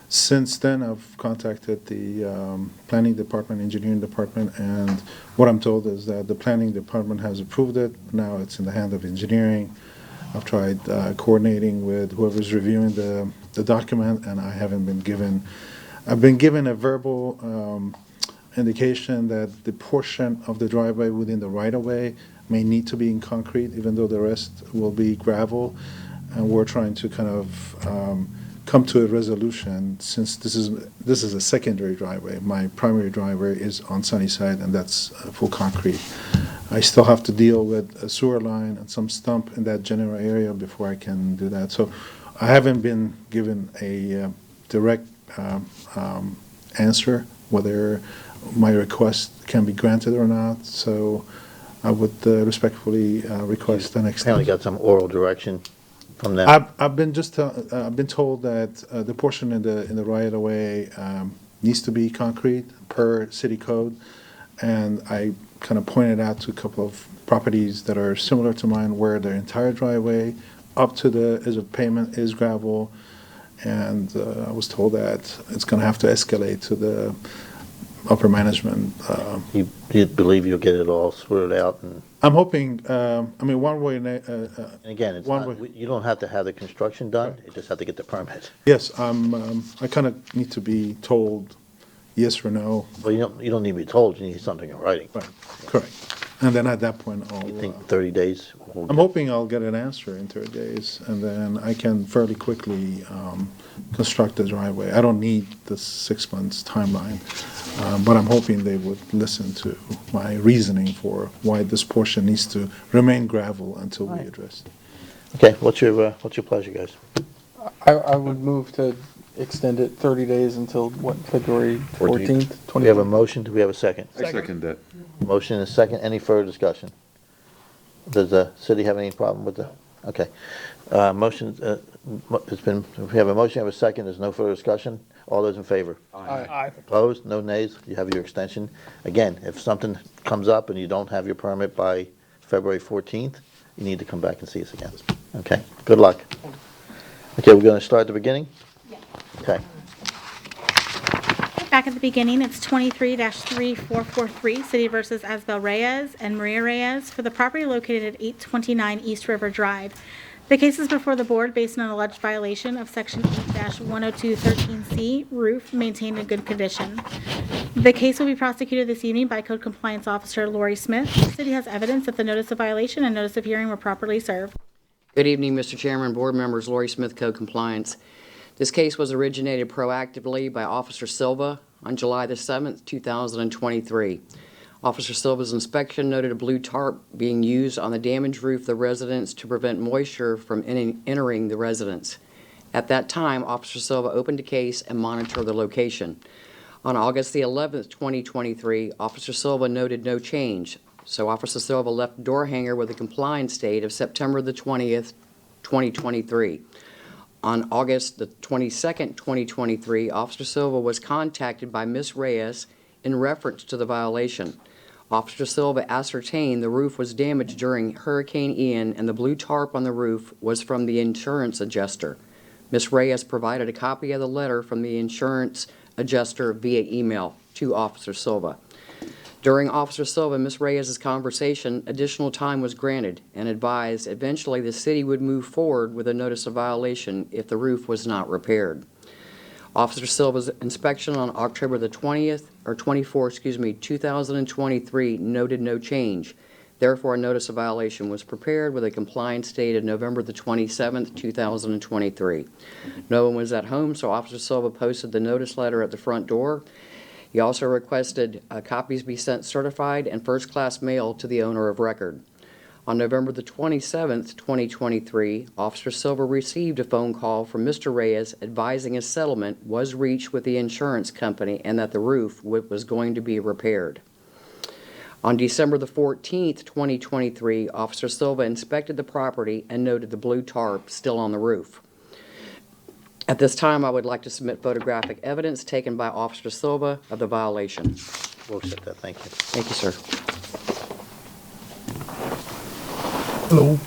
Since then, I've contacted the planning department, engineering department, and what I'm told is that the planning department has approved it. Now it's in the hand of engineering. I've tried coordinating with whoever's reviewing the document, and I haven't been given. I've been given a verbal indication that the portion of the driveway within the right-of-way may need to be in concrete, even though the rest will be gravel. And we're trying to kind of come to a resolution, since this is a secondary driveway. My primary driveway is on Sunnyside, and that's full concrete. I still have to deal with a sewer line and some stump in that general area before I can do that. So I haven't been given a direct answer whether my request can be granted or not. So I would respectfully request an extension. Apparently got some oral direction from them. I've been told that the portion in the right of way needs to be concrete per city code, and I kind of pointed out to a couple of properties that are similar to mine where their entire driveway up to the edge of pavement is gravel, and I was told that it's going to have to escalate to the upper management. You believe you'll get it all sorted out? And I'm hoping. I mean, one way. and again, it's not, you don't have to have the construction done. You just have to get the permit. Yes, I kind of need to be told yes or no. Well, you don't need to be told. You need something in writing. Right. Correct. And then at that point, I'll. You think 30 days? I'm hoping I'll get an answer in 30 days, and then I can fairly quickly construct the driveway. I don't need the 6 months timeline, but I'm hoping they would listen to my reasoning for why this portion needs to remain gravel until we address it. Okay, what's your pleasure, guys? I would move to extend it 30 days until, what, February 14th? Do we have a motion? Do we have a second? I second that. Motion and a second. Any further discussion? Does the city have any problem with the, okay. Motion, we have a motion, have a second. There's no further discussion. All those in favor? Aye. Opposed? No nays? You have your extension. Again, if something comes up and you don't have your permit by February 14th, you need to come back and see us again. Okay? Good luck. Okay, we're going to start at the beginning? Yeah. Okay. Back at the beginning, it's 23-3443, City versus Asbel Reyes and Maria Reyes for the property located at 829 East River Drive. The case is before the board based on an alleged violation of Section 8-10213C, roof maintained in good condition. The case will be prosecuted this evening by Code Compliance Officer Lori Smith. The city has evidence that the notice of violation and notice of hearing were properly served. Good evening, Mr. Chairman, board members, Lori Smith, Code Compliance. This case was originated proactively by Officer Silva on July the 7th, 2023. Officer Silva's inspection noted a blue tarp being used on the damaged roof of the residence to prevent moisture from entering the residence. At that time, Officer Silva opened a case and monitored the location. On August the 11th, 2023, Officer Silva noted no change, so Officer Silva left door hanger with a compliance date of September the 20th, 2023. On August the 22nd, 2023, Officer Silva was contacted by Ms. Reyes in reference to the violation. Officer Silva ascertained the roof was damaged during Hurricane Ian and the blue tarp on the roof was from the insurance adjuster. Ms. Reyes provided a copy of the letter from the insurance adjuster via email to Officer Silva. During Officer Silva and Ms. Reyes' conversation, additional time was granted and advised eventually the city would move forward with a notice of violation if the roof was not repaired. Officer Silva's inspection on October the 24th, 2023 noted no change. Therefore, a notice of violation was prepared with a compliance date of November the 27th, 2023. No one was at home, so Officer Silva posted the notice letter at the front door. He also requested copies be sent certified and first-class mail to the owner of record. On November the 27th, 2023, Officer Silva received a phone call from Mr. Reyes advising a settlement was reached with the insurance company and that the roof was going to be repaired. On December the 14th, 2023, Officer Silva inspected the property and noted the blue tarp still on the roof. At this time, I would like to submit photographic evidence taken by Officer Silva of the violation. We'll accept that, thank you. Thank you, sir. Hello.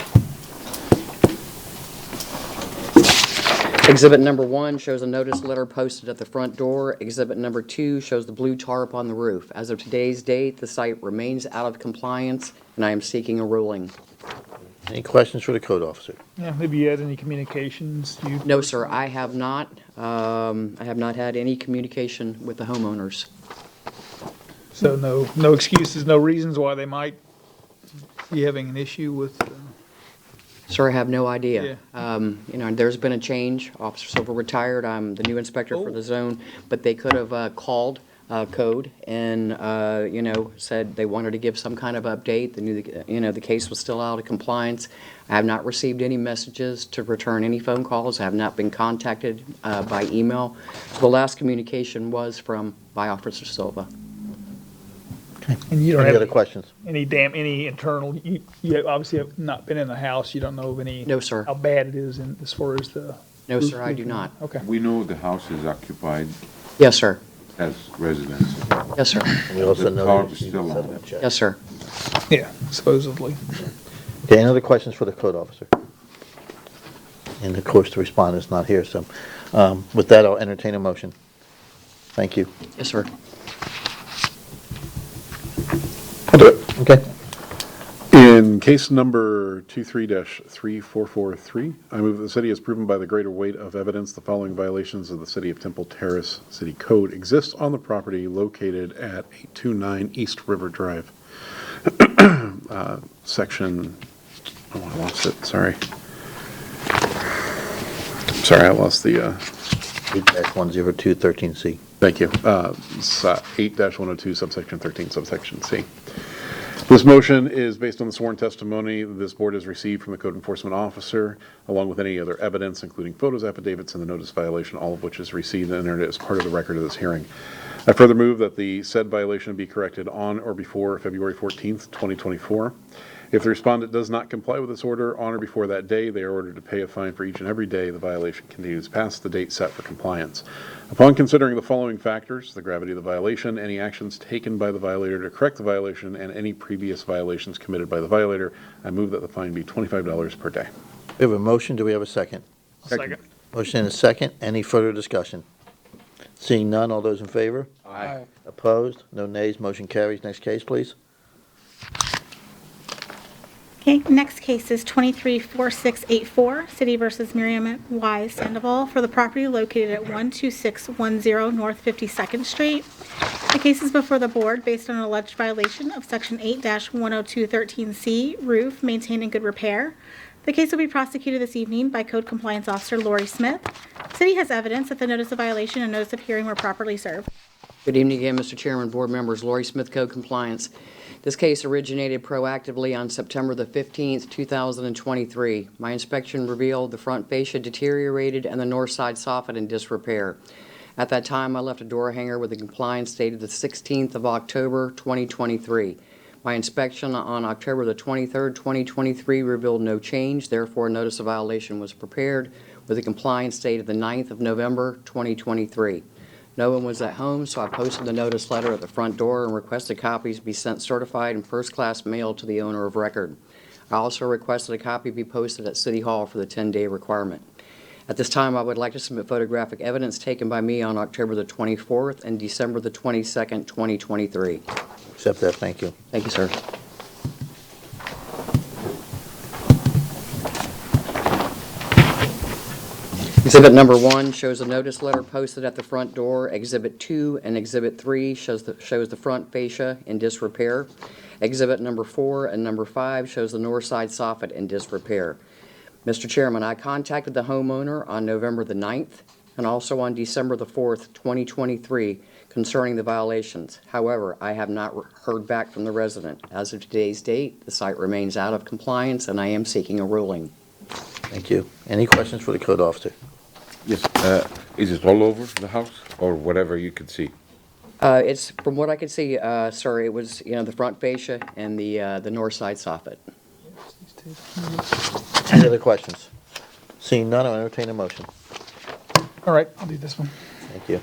Exhibit number 1 shows a notice letter posted at the front door. Exhibit number 2 shows the blue tarp on the roof. As of today's date, the site remains out of compliance, and I am seeking a ruling. Any questions for the code officer? Yeah, have you had any communications? No, sir, I have not. I have not had any communication with the homeowners. So no excuses, no reasons why they might be having an issue with. Sir, I have no idea. There's been a change. Officer Silva retired. I'm the new inspector for the zone, but they could have called code and, said they wanted to give some kind of update. They knew, the case was still out of compliance. I have not received any messages to return any phone calls. I have not been contacted by email. So the last communication was by Officer Silva. And you don't Any have other questions? any internal, you obviously have not been in the house, you don't know of any. No, sir. How bad it is as far as the. No, sir, I do not. Okay. We know the house is occupied Yes, sir. as residence. Yes, sir. We also The know tarp that is you still need a on. settlement check. Yes, sir. Yeah, supposedly. Okay, any other questions for the code officer? And of course, the respondent's not here, so with that, I'll entertain a motion. Thank you. Yes, sir. I'll do it. Okay. In case number 23-3443, I move that the city has proven by the greater weight of evidence the following violations of the City of Temple Terrace City Code exist on the property located at 829 East River Drive. Section, oh, I lost it, sorry. Sorry, I lost the, 8-102-13C. Thank you. 8-102, subsection 13, subsection C. This motion is based on the sworn testimony this board has received from the code enforcement officer, along with any other evidence, including photos, affidavits, and the notice violation, all of which is received and entered as part of the record of this hearing. I further move that the said violation be corrected on or before February 14th, 2024. If the respondent does not comply with this order on or before that day, they are ordered to pay a fine for each and every day the violation continues past the date set for compliance. Upon considering the following factors, the gravity of the violation, any actions taken by the violator to correct the violation, and any previous violations committed by the violator, I move that the fine be $25 per day. We have a motion, do we have a second? Second. Motion and a second, any further discussion? Seeing none, all those in favor? Aye. Opposed? No nays, motion carries. Next case, please. Okay, next case is 234684, City versus Miriam Y. Sandoval for the property located at 12610 North 52nd Street. The case is before the board based on an alleged violation of Section 8-10213C, roof maintained in good repair. The case will be prosecuted this evening by Code Compliance Officer Lori Smith. City has evidence that the notice of violation and notice of hearing were properly served. Good evening again, Mr. Chairman, board members. Lori Smith, Code Compliance. This case originated proactively on September the 15th, 2023. My inspection revealed the front fascia deteriorated and the north side soffit in disrepair. At that time, I left a door hanger with a compliance date of the 16th of October, 2023. My inspection on October the 23rd, 2023 revealed no change. Therefore, a notice of violation was prepared with a compliance date of the 9th of November, 2023. No one was at home, so I posted the notice letter at the front door and requested copies be sent certified and first-class mail to the owner of record. I also requested a copy be posted at City Hall for the 10-day requirement. At this time, I would like to submit photographic evidence taken by me on October the 24th and December the 22nd, 2023. Accept that, thank you. Thank you, sir. Exhibit number 1 shows a notice letter posted at the front door. Exhibit 2 and Exhibit 3 shows the front fascia in disrepair. Exhibit number 4 and number 5 shows the north side soffit in disrepair. Mr. Chairman, I contacted the homeowner on November the 9th and also on December the 4th, 2023, concerning the violations. However, I have not heard back from the resident. As of today's date, the site remains out of compliance, and I am seeking a ruling. Thank you. Any questions for the code officer? Yes, is it all over the house or whatever you could see? It's, from what I could see, sir, it was, the front fascia and the north side soffit. Any other questions? Seeing none, I'll entertain a motion. All right, I'll do this one. Thank you.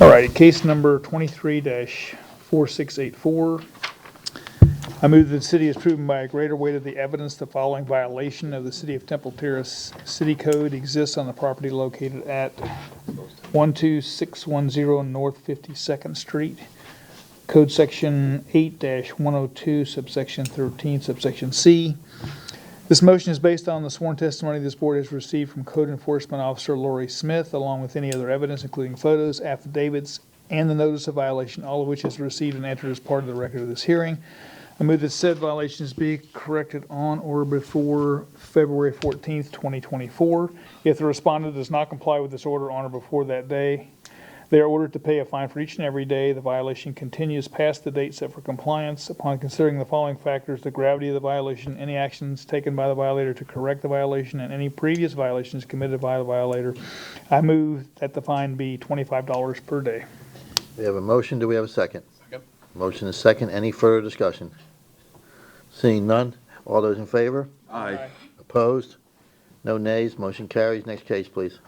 All right, case number 23-4684. I move that the city is proven by a greater weight of the evidence the following violation of the City of Temple Terrace City Code exists on the property located at 12610 North 52nd Street. Code Section 8-102, subsection 13, subsection C. This motion is based on the sworn testimony this board has received from Code Enforcement Officer Lori Smith, along with any other evidence, including photos, affidavits, and the notice of violation, all of which is received and entered as part of the record of this hearing. I move that said violations be corrected on or before February 14th, 2024. If the respondent does not comply with this order on or before that day, they are ordered to pay a fine for each and every day the violation continues past the date set for compliance. Upon considering the following factors: the gravity of the violation, any actions taken by the violator to correct the violation, and any previous violations committed by the violator, I move that the fine be $25 per day. We have a motion. Do we have a second? Second. Motion is second. Any further discussion? Seeing none, all those in favor? Aye. Opposed? No nays. Motion carries. Next case, please.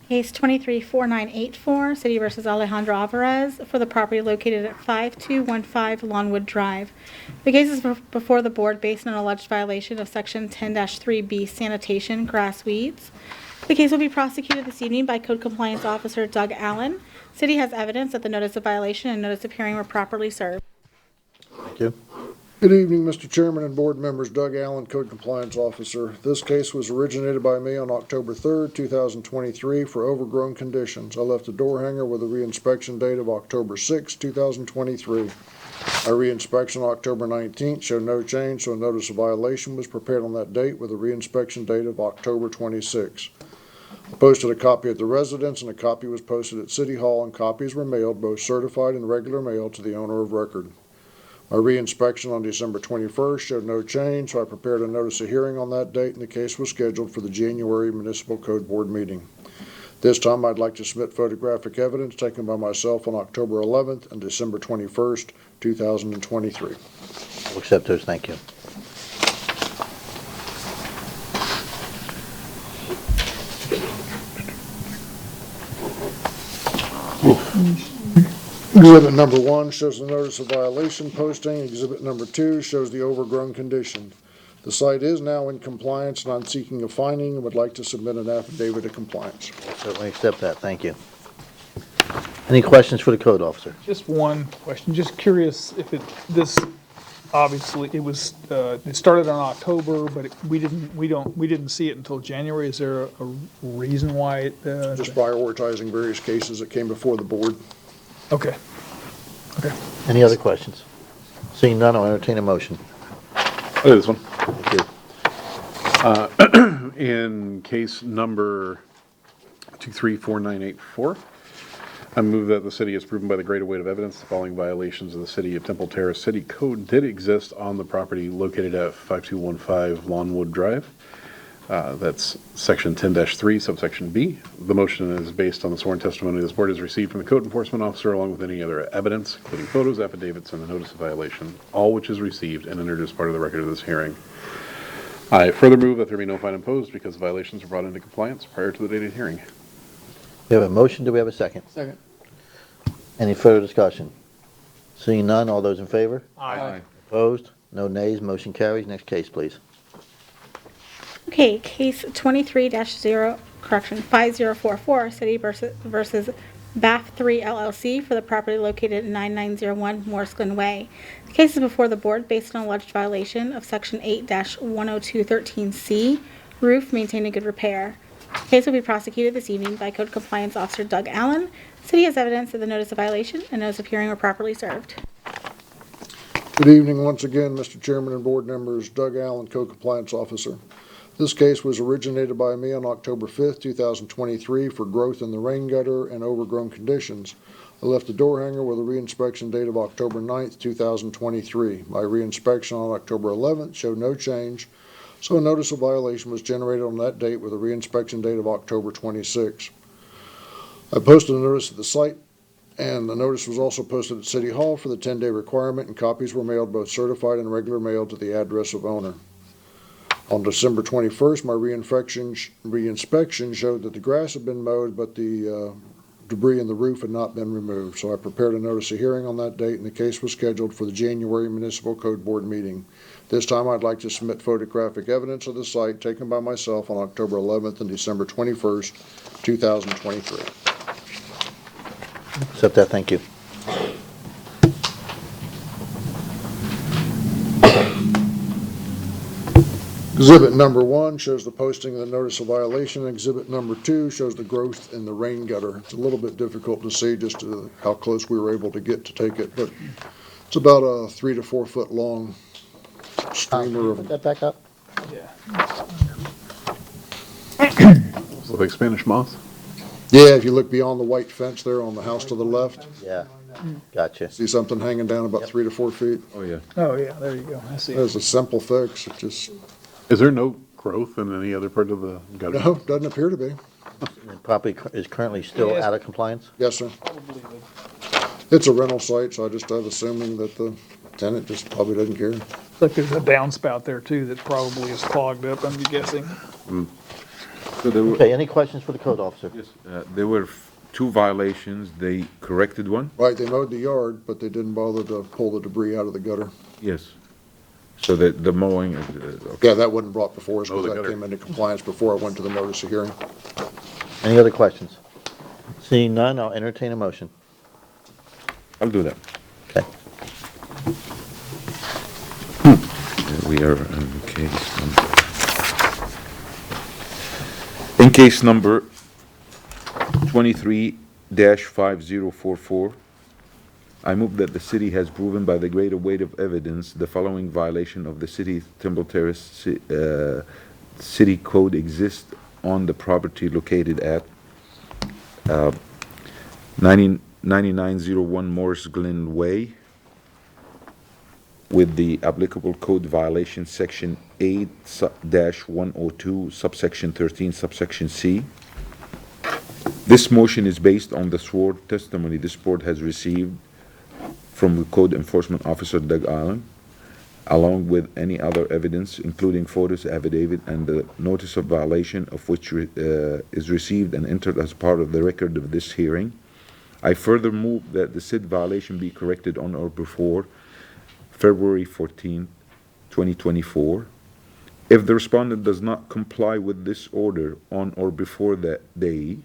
Case 23-4984, City versus Alejandro Alvarez, for the property located at 5215 Lawnwood Drive. The case is before the board based on an alleged violation of Section 10-3B sanitation, grass weeds. The case will be prosecuted this evening by Code Compliance Officer Doug Allen. City has evidence that the notice of violation and notice of hearing were properly served. Thank you. Good evening, Mr. Chairman and board members. Doug Allen, Code Compliance Officer. This case was originated by me on October 3rd, 2023 for overgrown conditions. I left a door hanger with a reinspection date of October 6, 2023. My reinspection on October 19th showed no change, so a notice of violation was prepared on that date with a reinspection date of October 26. I posted a copy at the residence, and a copy was posted at City Hall, and copies were mailed, both certified and regular mail, to the owner of record. My reinspection on December 21st showed no change, so I prepared a notice of hearing on that date, and the case was scheduled for the January Municipal Code Board meeting. This time, I'd like to submit photographic evidence taken by myself on October 11th and December 21st, 2023. We'll accept those. Thank you. Exhibit number 1 shows the notice of violation posting. Exhibit number 2 shows the overgrown condition. The site is now in compliance, and I'm seeking a finding and would like to submit an affidavit of compliance. Certainly accept that. Thank you. Any questions for the code officer? Just one question. Just curious if this obviously it was it started in October, but we didn't see it until January. Is there a reason why it? Just prioritizing various cases that came before the board. Okay. Okay. Any other questions? Seeing none, I'll entertain a motion. I'll do this one. Thank you. In case number 234984, I move that the city is proven by the greater weight of evidence the following violations of the City of Temple Terrace City Code did exist on the property located at 5215 Lawnwood Drive. That's Section 10-3, subsection B. The motion is based on the sworn testimony this board has received from the Code Enforcement Officer, along with any other evidence, including photos, affidavits, and the notice of violation, all which is received and entered as part of the record of this hearing. I further move that there be no fine imposed because violations are brought into compliance prior to the date of hearing. We have a motion. Do we have a second? Second. Any further discussion? Seeing none, all those in favor? Aye. Opposed? No nays. Motion carries. Next case, please. Okay, case 5044, City versus BAF 3 LLC for the property located at 9901 Morse Glen Way. The case is before the board based on alleged violation of Section 8-10213C, roof maintained in good repair. The case will be prosecuted this evening by Code Compliance Officer Doug Allen. City has evidence that the notice of violation and notice of hearing were properly served. Good evening once again, Mr. Chairman and board members. Doug Allen, Code Compliance Officer. This case was originated by me on October 5th, 2023 for growth in the rain gutter and overgrown conditions. I left the door hanger with a reinspection date of October 9th, 2023. My reinspection on October 11th showed no change, so a notice of violation was generated on that date with a reinspection date of October 26th. I posted a notice at the site, and the notice was also posted at City Hall for the 10-day requirement, and copies were mailed, both certified and regular mail, to the address of owner. On December 21st, my reinspection showed that the grass had been mowed, but the debris in the roof had not been removed. So I prepared a notice of hearing on that date, and the case was scheduled for the January Municipal Code Board meeting. This time I'd like to submit photographic evidence of the site taken by myself on October 11th and December 21st, 2023. Accept that, thank you. Exhibit number 1 shows the posting of the notice of violation. Exhibit number 2 shows the growth in the rain gutter. It's a little bit difficult to see just how close we were able to get to take it, but it's about a 3 to 4 foot long streamer of. Put that back up. Does it look like Spanish moss? Yeah, if you look beyond the white fence there on the house to the left. Yeah, gotcha. See something hanging down about 3 to 4 feet? Oh, yeah. Oh, yeah, there you go. I see. It's a simple fix. It just, Is there no growth in any other part of the gutter? no, doesn't appear to be. The property is currently still Yes. out of compliance? Yes, sir. It's a rental site, so I was assuming that the tenant just probably doesn't care. Look, there's a downspout there too that probably is clogged up, I'm guessing. So there were, Okay, any questions for the code officer? yes, there were 2 violations. They corrected one? Right, they mowed the yard, but they didn't bother to pull the debris out of the gutter. Yes. So the mowing, okay. Yeah, that wasn't brought before us Oh, the because that gutter. came into compliance before I went to the notice of hearing. Any other questions? Seeing none, I'll entertain a motion. I'll do that. Okay. We are in case number. In case number 23-5044, I move that the city has proven by the greater weight of evidence the following violation of the city Temple Terrace city code exists on the property located at 9901 Morris Glen Way, with the applicable code violation section 8-102 subsection 13 subsection C. This motion is based on the sworn testimony this board has received from the Code Enforcement Officer Doug Allen, along with any other evidence, including photos, affidavit, and the notice of violation of which is received and entered as part of the record of this hearing. I further move that the said violation be corrected on or before February 14, 2024. If the respondent does not comply with this order on or before that day,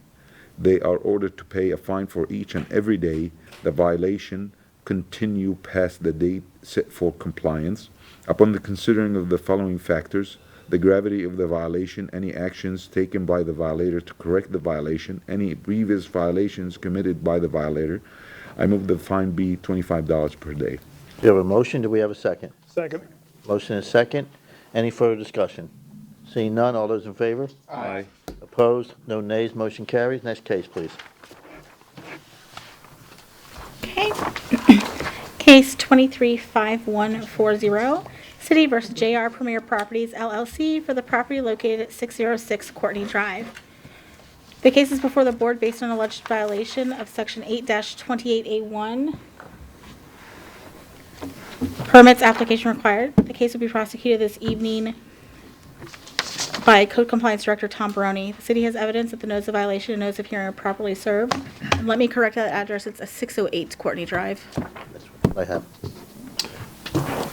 they are ordered to pay a fine for each and every day the violation continue past the date set for compliance. Upon the considering of the following factors: the gravity of the violation, any actions taken by the violator to correct the violation, any previous violations committed by the violator, I move the fine be $25 per day. We have a motion, do we have a second? Second. Motion is second. Any further discussion? Seeing none, all those in favor? Aye. Opposed? No nays, motion carries. Next case, please. Okay. Case 23-5140, City versus JR Premier Properties LLC for the property located at 606 Courtney Drive. The case is before the board based on alleged violation of Section 8-28A1. Permits application required. The case will be prosecuted this evening by Code Compliance Director Tom Baroni. The city has evidence that the notice of violation and notice of hearing are properly served. And let me correct that address. It's a 608 Courtney Drive. That's what I have.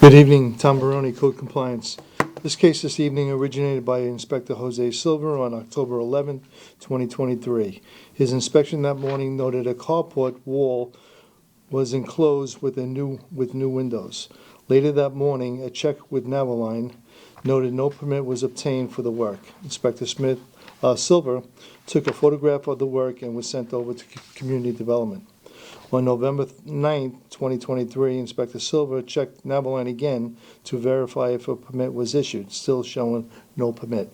Good evening, Tom Baroni, Code Compliance. This case this evening originated by Inspector Jose Silver on October 11, 2023. His inspection that morning noted a carport wall was enclosed with new windows. Later that morning, a check with Navaline noted no permit was obtained for the work. Inspector Smith Silver took a photograph of the work and was sent over to Community Development. On November 9th, 2023, Inspector Silver checked Navalon again to verify if a permit was issued, still showing no permit.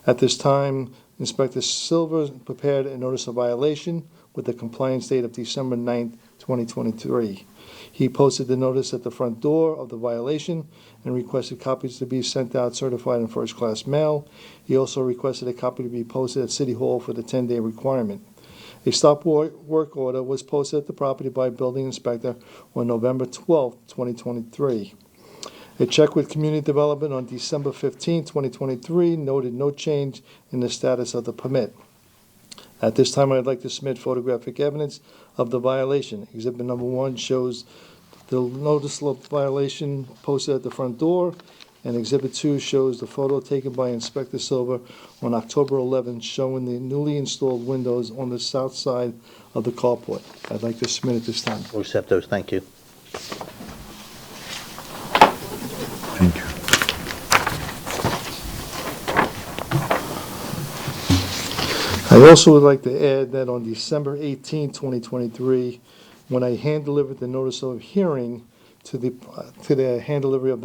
At this time, Inspector Silver prepared a notice of violation with a compliance date of December 9th, 2023. He posted the notice at the front door of the violation and requested copies to be sent out certified in first-class mail. He also requested a copy to be posted at City Hall for the 10-day requirement. A stop work order was posted at the property by building inspector on November 12, 2023. A check with Community Development on December 15, 2023 noted no change in the status of the permit. At this time, I'd like to submit photographic evidence of the violation. Exhibit number 1 shows the notice of violation posted at the front door, and Exhibit 2 shows the photo taken by Inspector Silver on October 11, showing the newly installed windows on the south side of the carport. I'd like to submit it this time. We'll accept those, thank you. Thank you. I also would like to add that on December 18, 2023, when I hand-delivered the notice of hearing to the hand delivery of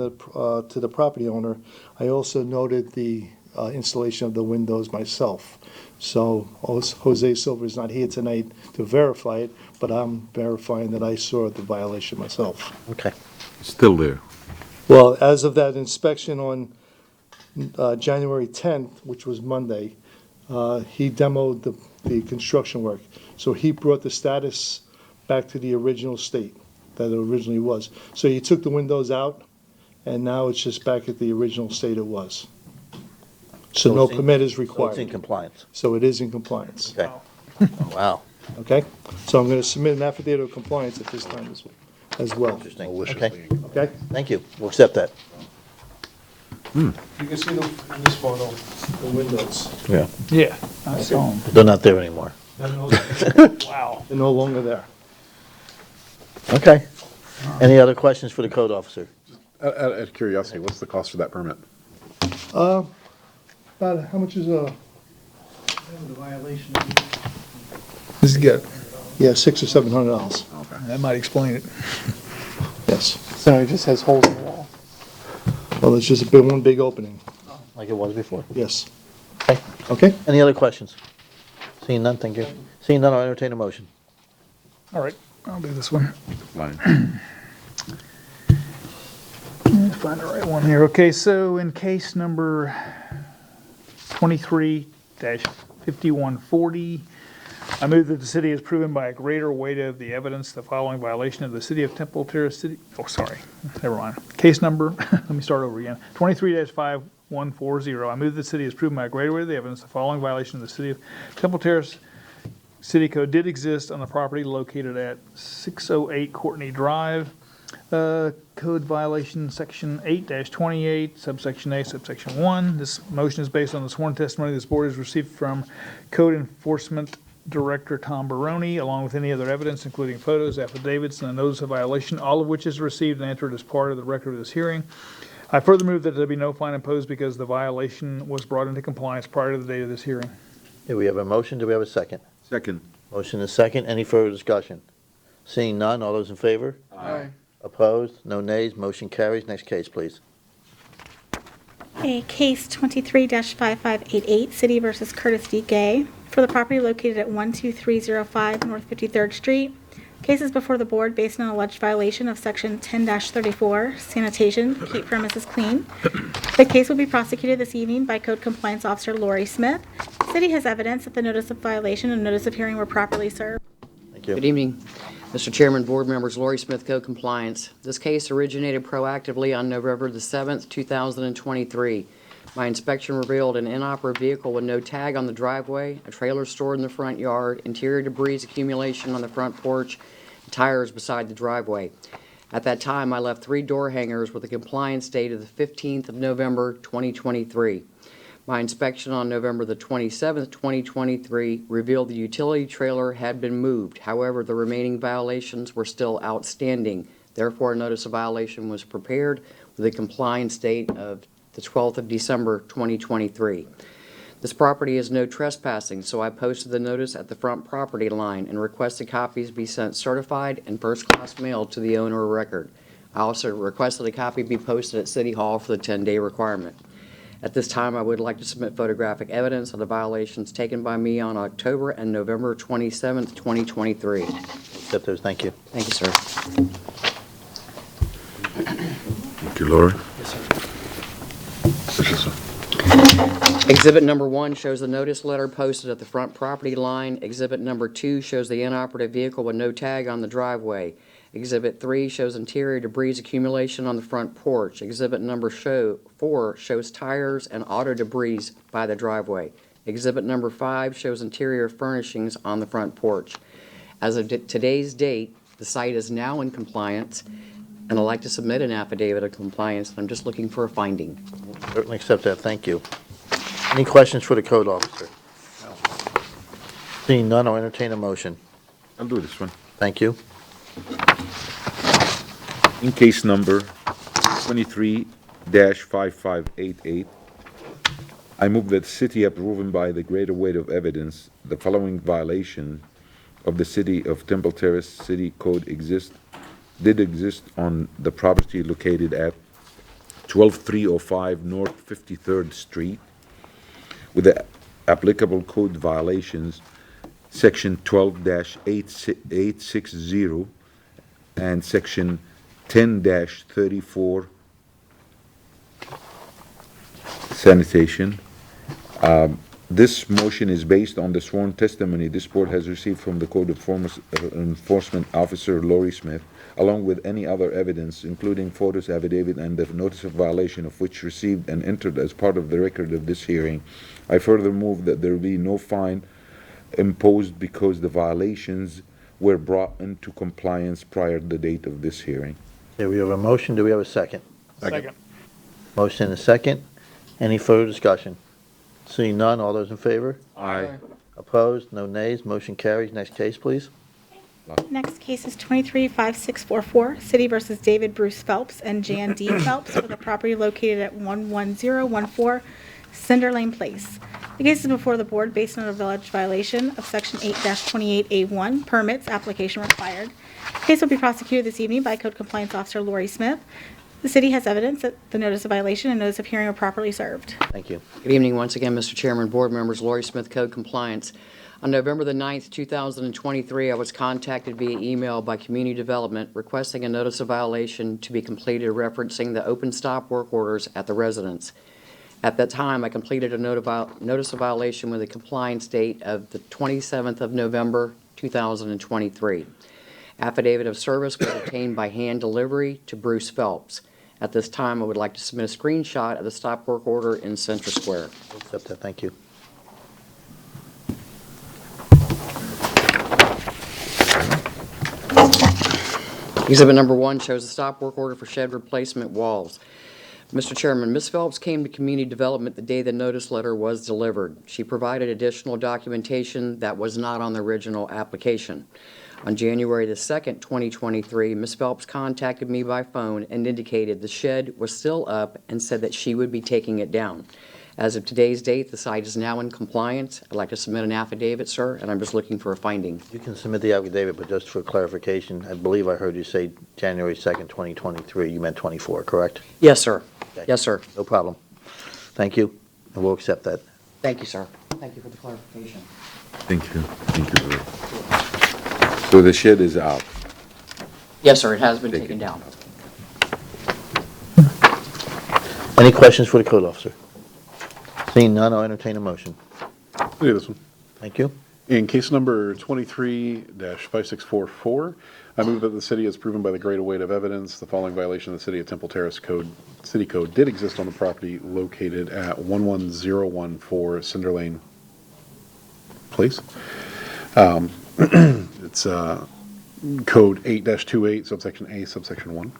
to the property owner, I also noted the installation of the windows myself. So Jose Silver is not here tonight to verify it, but I'm verifying that I saw the violation myself. Okay. Still there. Well, as of that inspection on January 10th, which was Monday, he demoed the construction work. So he brought the status back to the original state that it originally was. So he took the windows out, and now it's just back at the original state it was. So no permit is required. So it's in compliance. So it is in compliance. Okay. Wow. Okay? So I'm going to submit an affidavit of compliance at this time as well. Interesting. Okay. Okay? Thank you. We'll accept that. You can see in this photo, the windows. Yeah. Yeah, I saw them. They're not there anymore. Wow. They're no longer there. Okay. Any other questions for the code officer? Out of curiosity, what's the cost of that permit? About how much is The violation. This is good. Yeah, $600 or $700. That might explain it. Yes. So it just has holes in the wall. Well, it's just one big opening. Like it was before? Yes. Okay. Okay? Any other questions? Seeing none, thank you. Seeing none, I'll entertain a motion. All right, I'll do this one. Fine. Let's find the right one here. Okay, so in case number 23-5140, I move that the city has proven by a greater weight of the evidence the following violation of the City of Temple Terrace City, oh, sorry, never mind. Case number, let me start over again. 23-5140, I move that the city has proven by a greater weight of the evidence the following violation of the City of Temple Terrace City Code did exist on the property located at 608 Courtney Drive. Code violation, section 8-28, subsection A, subsection 1. This motion is based on the sworn testimony this board has received from Code Enforcement Director Tom Baroni, along with any other evidence, including photos, affidavits, and a notice of violation, all of which is received and entered as part of the record of this hearing. I further move that there be no fine imposed because the violation was brought into compliance prior to the date of this hearing. Here we have a motion. Do we have a second? Second. Motion is second. Any further discussion? Seeing none, all those in favor? Aye. Opposed? No nays. Motion carries. Next case, please. A case 23-5588, City versus Curtis D. Gay, for the property located at 12305 North 53rd Street. Case is before the board based on an alleged violation of Section 10-34, sanitation, keep premises clean. The case will be prosecuted this evening by Code Compliance Officer Lori Smith. City has evidence that the notice of violation and notice of hearing were properly served. Thank you. Good evening, Mr. Chairman, board members, Lori Smith, Code Compliance. This case originated proactively on November the 7th, 2023. My inspection revealed an inoperable vehicle with no tag on the driveway, a trailer stored in the front yard, interior debris accumulation on the front porch, and tires beside the driveway. At that time, I left 3 door hangers with a compliance date of the 15th of November, 2023. My inspection on November the 27th, 2023 revealed the utility trailer had been moved. However, the remaining violations were still outstanding. Therefore, a notice of violation was prepared with a compliance date of the 12th of December, 2023. This property is no trespassing, so I posted the notice at the front property line and requested copies be sent certified and first-class mail to the owner of record. I also requested a copy be posted at City Hall for the 10-day requirement. At this time, I would like to submit photographic evidence of the violations taken by me on October and November 27th, 2023. Accept those, thank you. Thank you, sir. Thank you, Lori. Exhibit number 1 shows the notice letter posted at the front property line. Exhibit number 2 shows the inoperative vehicle with no tag on the driveway. Exhibit 3 shows interior debris accumulation on the front porch. Exhibit number 4 shows tires and auto debris by the driveway. Exhibit number 5 shows interior furnishings on the front porch. As of today's date, the site is now in compliance, and I'd like to submit an affidavit of compliance. I'm just looking for a finding. Certainly accept that, thank you. Any questions for the code officer? Seeing none, I'll entertain a motion. I'll do this one. Thank you. In case number 23-5588, I move that the city approve by the greater weight of evidence the following violation of the City of Temple Terrace City Code did exist on the property located at 12305 North 53rd Street with the applicable code violations, Section 12-860 and Section 10-34 sanitation. This motion is based on the sworn testimony this board has received from the Code Enforcement Officer Lori Smith, along with any other evidence, including photos, affidavit, and the notice of violation of which received and entered as part of the record of this hearing. I further move that there be no fine imposed because the violations were brought into compliance prior to the date of this hearing. Okay, we have a motion, do we have a second? Second. Motion and a second. Any further discussion? Seeing none, all those in favor? Aye. Opposed? No nays. Motion carries. Next case, please. Next case is 235644, City versus David Bruce Phelps and Jan D. Phelps for the property located at 11014 Cinder Lane Place. The case is before the board based on a alleged violation of Section 8-28A1, permits, application required. The case will be prosecuted this evening by Code Compliance Officer Lori Smith. The city has evidence that the notice of violation and notice of hearing are properly served. Thank you. Good evening once again, Mr. Chairman, board members, Lori Smith, Code Compliance. On November the 9th, 2023, I was contacted via email by Community Development requesting a notice of violation to be completed referencing the open stop work orders at the residence. At that time, I completed a notice of violation with a compliance date of the 27th of November, 2023. Affidavit of service was obtained by hand delivery to Bruce Phelps. At this time, I would like to submit a screenshot of the stop work order in Center Square. Accept that, thank you. Exhibit number 1 shows a stop work order for shed replacement walls. Mr. Chairman, Ms. Phelps came to Community Development the day the notice letter was delivered. She provided additional documentation that was not on the original application. On January the 2nd, 2023, Ms. Phelps contacted me by phone and indicated the shed was still up and said that she would be taking it down. As of today's date, the site is now in compliance. I'd like to submit an affidavit, sir, and I'm just looking for a finding. You can submit the affidavit, but just for clarification, I believe I heard you say January 2nd, 2023. You meant 24, correct? Yes, sir. Okay. Yes, sir. No problem. Thank you, and we'll accept that. Thank you, sir. Thank you for the clarification. Thank you. Thank you. So the shed is out. Yes, sir, it has been taken down. Any questions for the code officer? Seeing none, I'll entertain a motion. Do this one. Thank you. In case number 23-5644, I move that the city has proven by the greater weight of evidence the following violation of the City of Temple Terrace City Code did exist on the property located at 11014 Cinder Lane Place. It's Code 8-28, subsection A, subsection 1.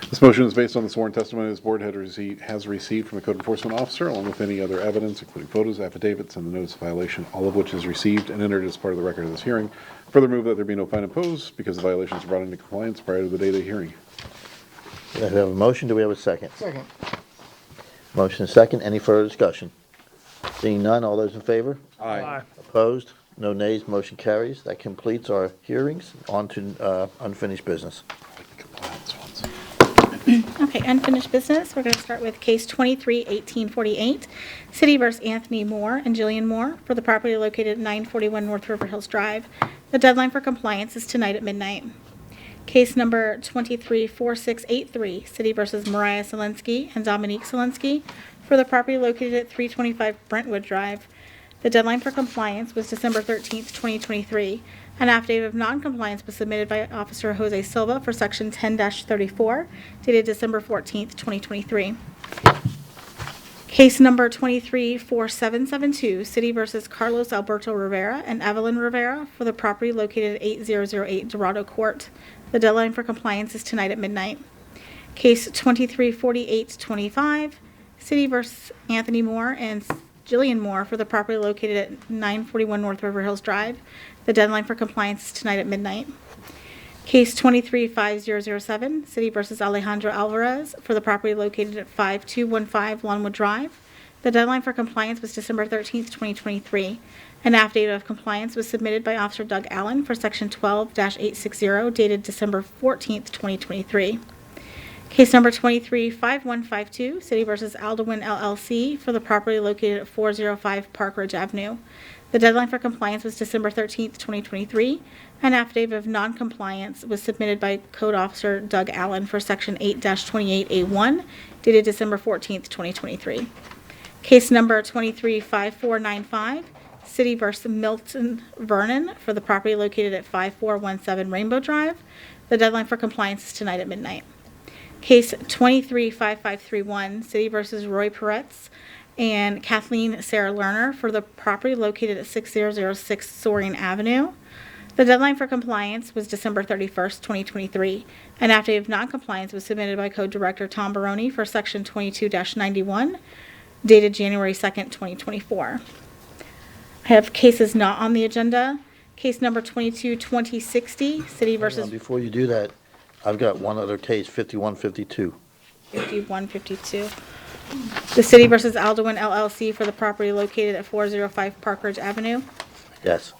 This motion is based on the sworn testimony this board has received from the Code Enforcement Officer, along with any other evidence, including photos, affidavits, and the notice of violation, all of which is received and entered as part of the record of this hearing. Further move that there be no fine imposed because the violations are brought into compliance prior to the date of the hearing. We have a motion. Do we have a second? Second. Motion and second. Any further discussion? Seeing none, all those in favor? Aye. Opposed? No nays, motion carries. That completes our hearings. On to unfinished business. Okay, unfinished business. We're going to start with case 23-1848, City vs. Anthony Moore and Jillian Moore for the property located at 941 North River Hills Drive. The deadline for compliance is tonight at midnight. Case number 234683, City vs. Mariah Selensky and Dominique Selensky for the property located at 325 Brentwood Drive. The deadline for compliance was December 13th, 2023. An affidavit of non-compliance was submitted by Officer Jose Silva for Section 10-34, dated December 14th, 2023. Case number 234772, City vs. Carlos Alberto Rivera and Evelyn Rivera for the property located at 8008 Dorado Court. The deadline for compliance is tonight at midnight. Case 234825, City vs. Anthony Moore and Jillian Moore for the property located at 941 North River Hills Drive. The deadline for compliance is tonight at midnight. Case 235007, City vs. Alejandro Alvarez for the property located at 5215 Longwood Drive. The deadline for compliance was December 13th, 2023. An affidavit of compliance was submitted by Officer Doug Allen for Section 12-860, dated December 14th, 2023. Case number 235152, City vs. Aldwin LLC for the property located at 405 Park Ridge Avenue. The deadline for compliance was December 13th, 2023. An affidavit of non-compliance was submitted by Code Officer Doug Allen for Section 8-28A1, dated December 14th, 2023. Case number 235495, City vs. Milton Vernon for the property located at 5417 Rainbow Drive. The deadline for compliance is tonight at midnight. Case 235531, City vs. Roy Peretz and Kathleen Sarah Lerner for the property located at 6006 Soaring Avenue. The deadline for compliance was December 31st, 2023. An affidavit of non-compliance was submitted by Code Director Tom Baroni for Section 22-91, dated January 2nd, 2024. I have cases not on the agenda. Case number 222060, City vs. Before you do that, I've got one other case, 5152. 5152. The City vs. Aldwin LLC for the property located at 405 Park Ridge Avenue. Yes.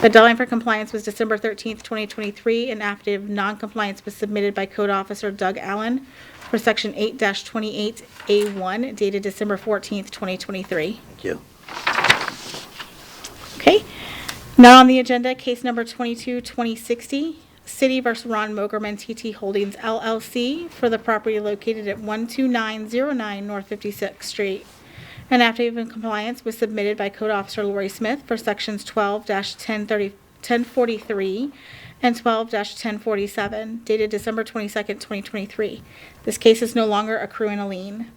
The deadline for compliance was December 13th, 2023. An affidavit of non-compliance was submitted by Code Officer Doug Allen for Section 8-28A1, dated December 14th, 2023. Thank you. Okay. Now on the agenda, case number 222060, City vs. Ron Mogerman TT Holdings LLC for the property located at 12909 North 56th Street. An affidavit of compliance was submitted by Code Officer Lori Smith for Sections 12-1043 and 12-1047, dated December 22nd, 2023. This case is no longer accruing a lien.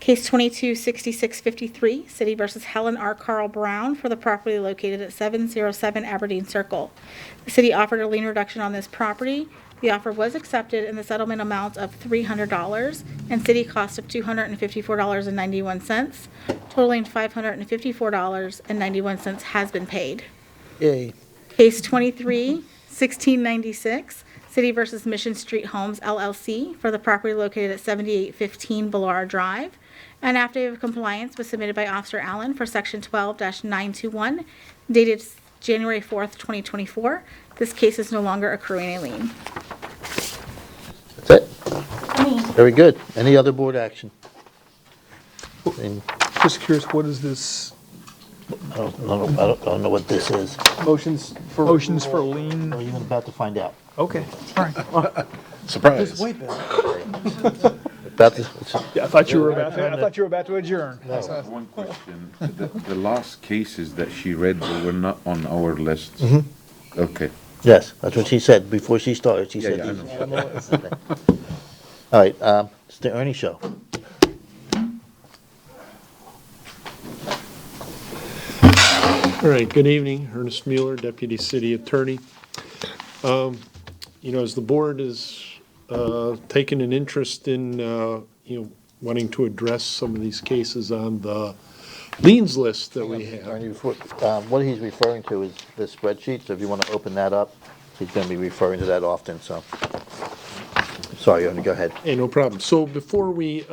Case 226653, City vs. Helen R. Carl Brown for the property located at 707 Aberdeen Circle. The city offered a lien reduction on this property. The offer was accepted in the settlement amount of $300 and city cost of $254.91, totaling $554.91 has been paid. Yay. Case 231696, City vs. Mission Street Homes LLC for the property located at 7815 Ballard Drive. An affidavit of compliance was submitted by Officer Allen for Section 12-921, dated January 4th, 2024. This case is no longer accruing a lien. That's it. Very good. Any other board action? Just curious, what is this? I don't know what this is. Motions for lien? Are you about to find out? Okay, all right. Surprise. Just wait, Bill. Yeah, I thought you were about to adjourn. One question, the last cases that she read were not on our list. Okay. Yes, that's what she said before she started. She said Yeah, I these. know. Okay. All right, it's the Ernie Show. All right, good evening, Ernest Mueller, Deputy City Attorney. As the board has taken an interest in, wanting to address some of these cases on the liens list that we have. Ernie, what he's referring to is the spreadsheet, so if you want to open that up, he's going to be referring to that often, so. Sorry, Ernie, go ahead. Hey, no problem. So before we,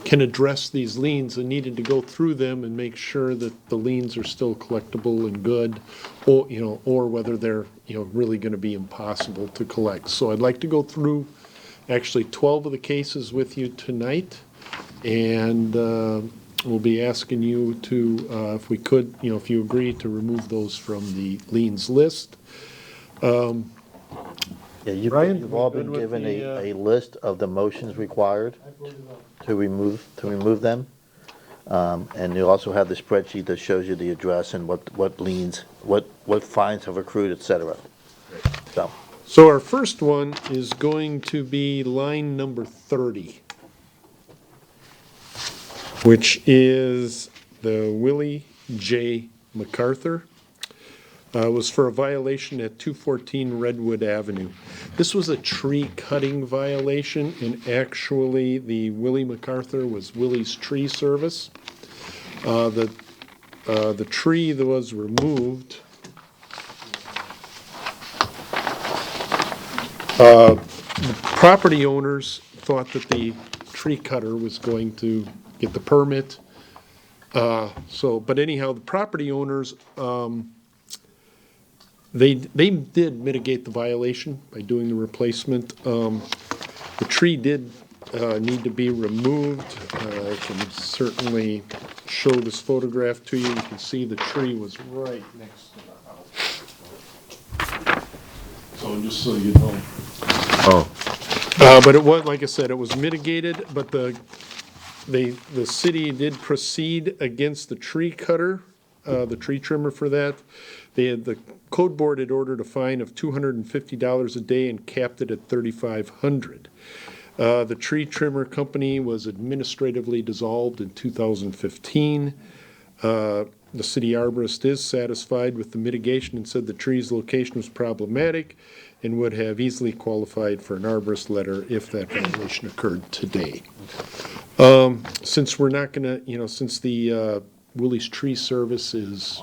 can address these liens and needed to go through them and make sure that the liens are still collectible and good, or whether they're, really gonna be impossible to collect. So I'd like to go through actually 12 of the cases with you tonight, and we'll be asking you to, if we could, if you agree, to remove those from the liens list. Yeah, Brian, you've all good been with given the, a list of the motions required to remove them. And you also have the spreadsheet that shows you the address and what liens, what fines have accrued, et cetera. So our first one is going to be line number 30, which is the Willie J. MacArthur. Was for a violation at 214 Redwood Avenue. This was a tree cutting violation, and actually the Willie MacArthur was Willie's Tree Service. The tree that was removed, the property owners thought that the tree cutter was going to get the permit. But anyhow, the property owners, they did mitigate the violation by doing the replacement. The tree did need to be removed. I can certainly show this photograph to you. You can see the tree was right next to the house. So just so you know. But it was, like I said, it was mitigated, but the city did proceed against the tree cutter, the tree trimmer for that. The code board had ordered a fine of $250 a day and capped it at $3,500. The tree trimmer company was administratively dissolved in 2015. The city arborist is satisfied with the mitigation and said the tree's location was problematic and would have easily qualified for an arborist letter if that violation occurred today. Since we're not gonna, since the Willie's Tree Service is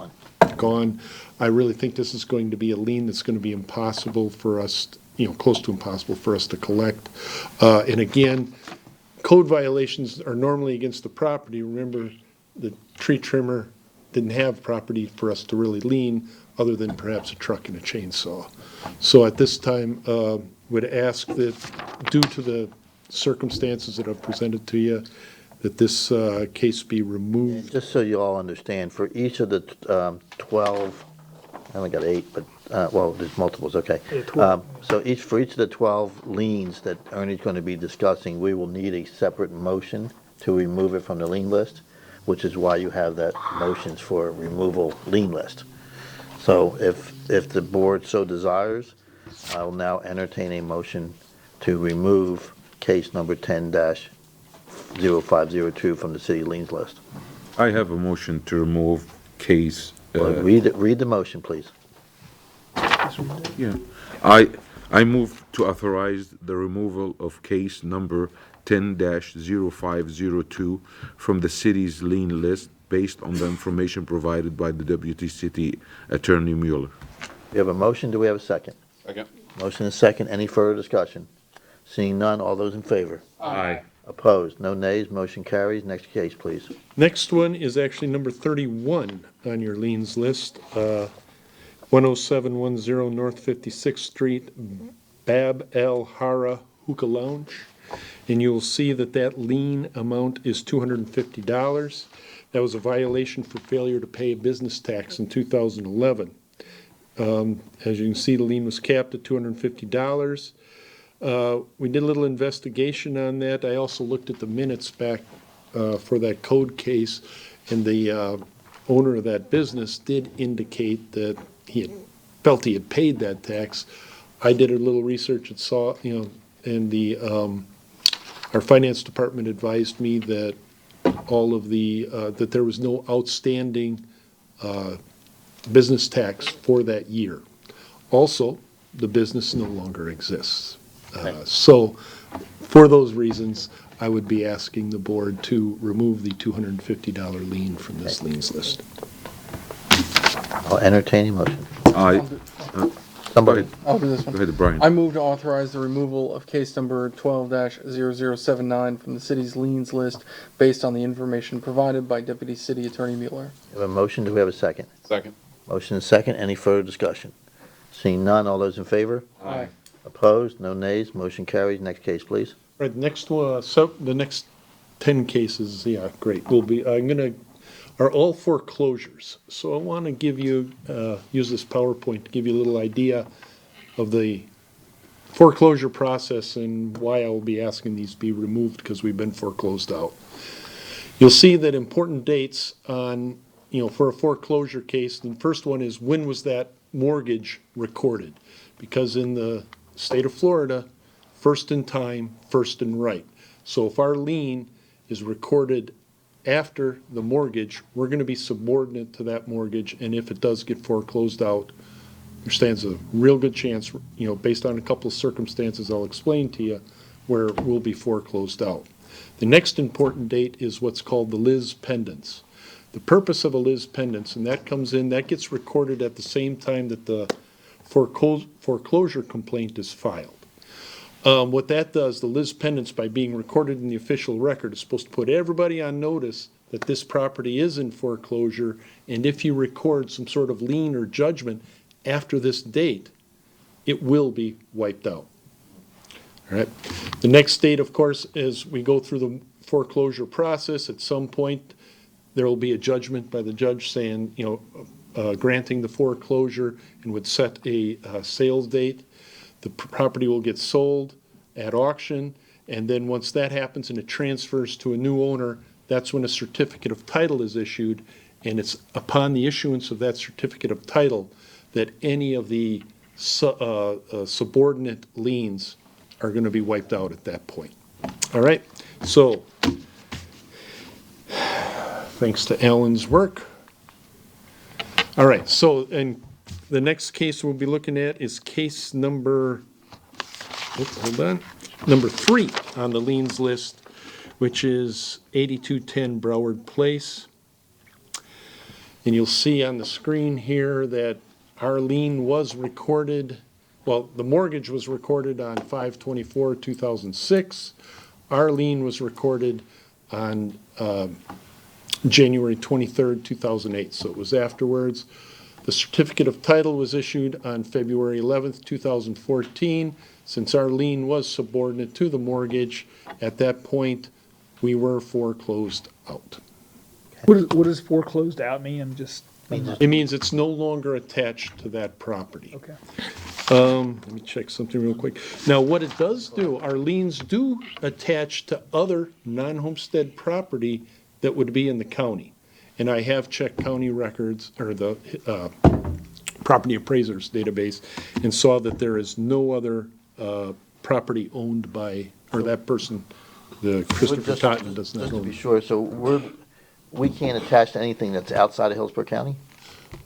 gone, I really think this is going to be a lien that's going to be impossible for us, close to impossible for us to collect. And again, code violations are normally against the property. Remember, the tree trimmer didn't have property for us to really lien other than perhaps a truck and a chainsaw. So at this time, would ask that due to the circumstances that I've presented to you, that this case be removed. Just so you all understand, for each of the 12, I only got 8, but, well, there's multiples, okay. So for each of the 12 liens that Ernie's going to be discussing, we will need a separate motion to remove it from the lien list, which is why you have that motions for removal lien list. So if the board so desires, I will now entertain a motion to remove case number 10-0502 from the city liens list. I have a motion to remove case. Well, read the motion, please. Yeah, I move to authorize the removal of case number 10-0502 from the city's lien list based on the information provided by the Deputy City Attorney Mueller. We have a motion. Do we have a second? Second. Motion is second. Any further discussion? Seeing none, all those in favor? Aye. Opposed? No nays. Motion carries. Next case, please. Next one is actually number 31 on your liens list. 10710 North 56th Street, Bab El Hara Hookah Lounge. And you'll see that that lien amount is $250. That was a violation for failure to pay business tax in 2011. As you can see, the lien was capped at $250. We did a little investigation on that. I also looked at the minutes back for that code case, and the owner of that business did indicate that he had felt he had paid that tax. I did a little research and saw, and our finance department advised me that all of the that there was no outstanding business tax for that year. Also, the business no longer exists. So, for those reasons, I would be asking the board to remove the $250 lien from this liens list. I'll entertain a motion. Somebody, I'll do this one. Go ahead, Brian. I move to authorize the removal of case number 12-0079 from the city's liens list based on the information provided by Deputy City Attorney Mueller. we have a motion, do we have a second? Second. Motion and second, any further discussion? Seeing none, all those in favor? Aye. Opposed, no nays, motion carries. Next case, please. Right, next one, so the next 10 cases, yeah, great, are all foreclosures. So I want to give you, use this PowerPoint to give you a little idea of the foreclosure process and why I will be asking these be removed because we've been foreclosed out. You'll see that important dates on, for a foreclosure case, the first one is when was that mortgage recorded? Because in the state of Florida, first in time, first in right. So if our lien is recorded after the mortgage, we're going to be subordinate to that mortgage, and if it does get foreclosed out, there stands a real good chance, based on a couple of circumstances I'll explain to you, where we'll be foreclosed out. The next important date is what's called the Liz pendants. The purpose of a Liz pendants, and that comes in, that gets recorded at the same time that the foreclosure complaint is filed. What that does, the Liz pendants, by being recorded in the official record, is supposed to put everybody on notice that this property is in foreclosure, and if you record some sort of lien or judgment after this date, it will be wiped out. All right. The next date, of course, is we go through the foreclosure process. At some point, there will be a judgment by the judge saying, granting the foreclosure and would set a sales date. The property will get sold at auction, and then once that happens and it transfers to a new owner, that's when a certificate of title is issued, and it's upon the issuance of that certificate of title that any of the subordinate liens are going to be wiped out at that point. All right, so thanks to Alan's work. All right, so and the next case we'll be looking at is case number, number 3 on the liens list, which is 8210 Broward Place. And you'll see on the screen here that our lien was recorded, well, the mortgage was recorded on 5/24/2006. Our lien was recorded on January 23rd, 2008, so it was afterwards. The certificate of title was issued on February 11th, 2014. Since our lien was subordinate to the mortgage, at that point, we were foreclosed out. What does foreclosed out mean? I'm just. It means it's no longer attached to that property. Okay. Let me check something real quick. Now, what it does do, our liens do attach to other non-homestead property that would be in the county. And I have checked county records, or the property appraisers database, and saw that there is no other property owned by, or that person, the Christopher Totten does not Just to own. be sure, so we can't attach to anything that's outside of Hillsborough County?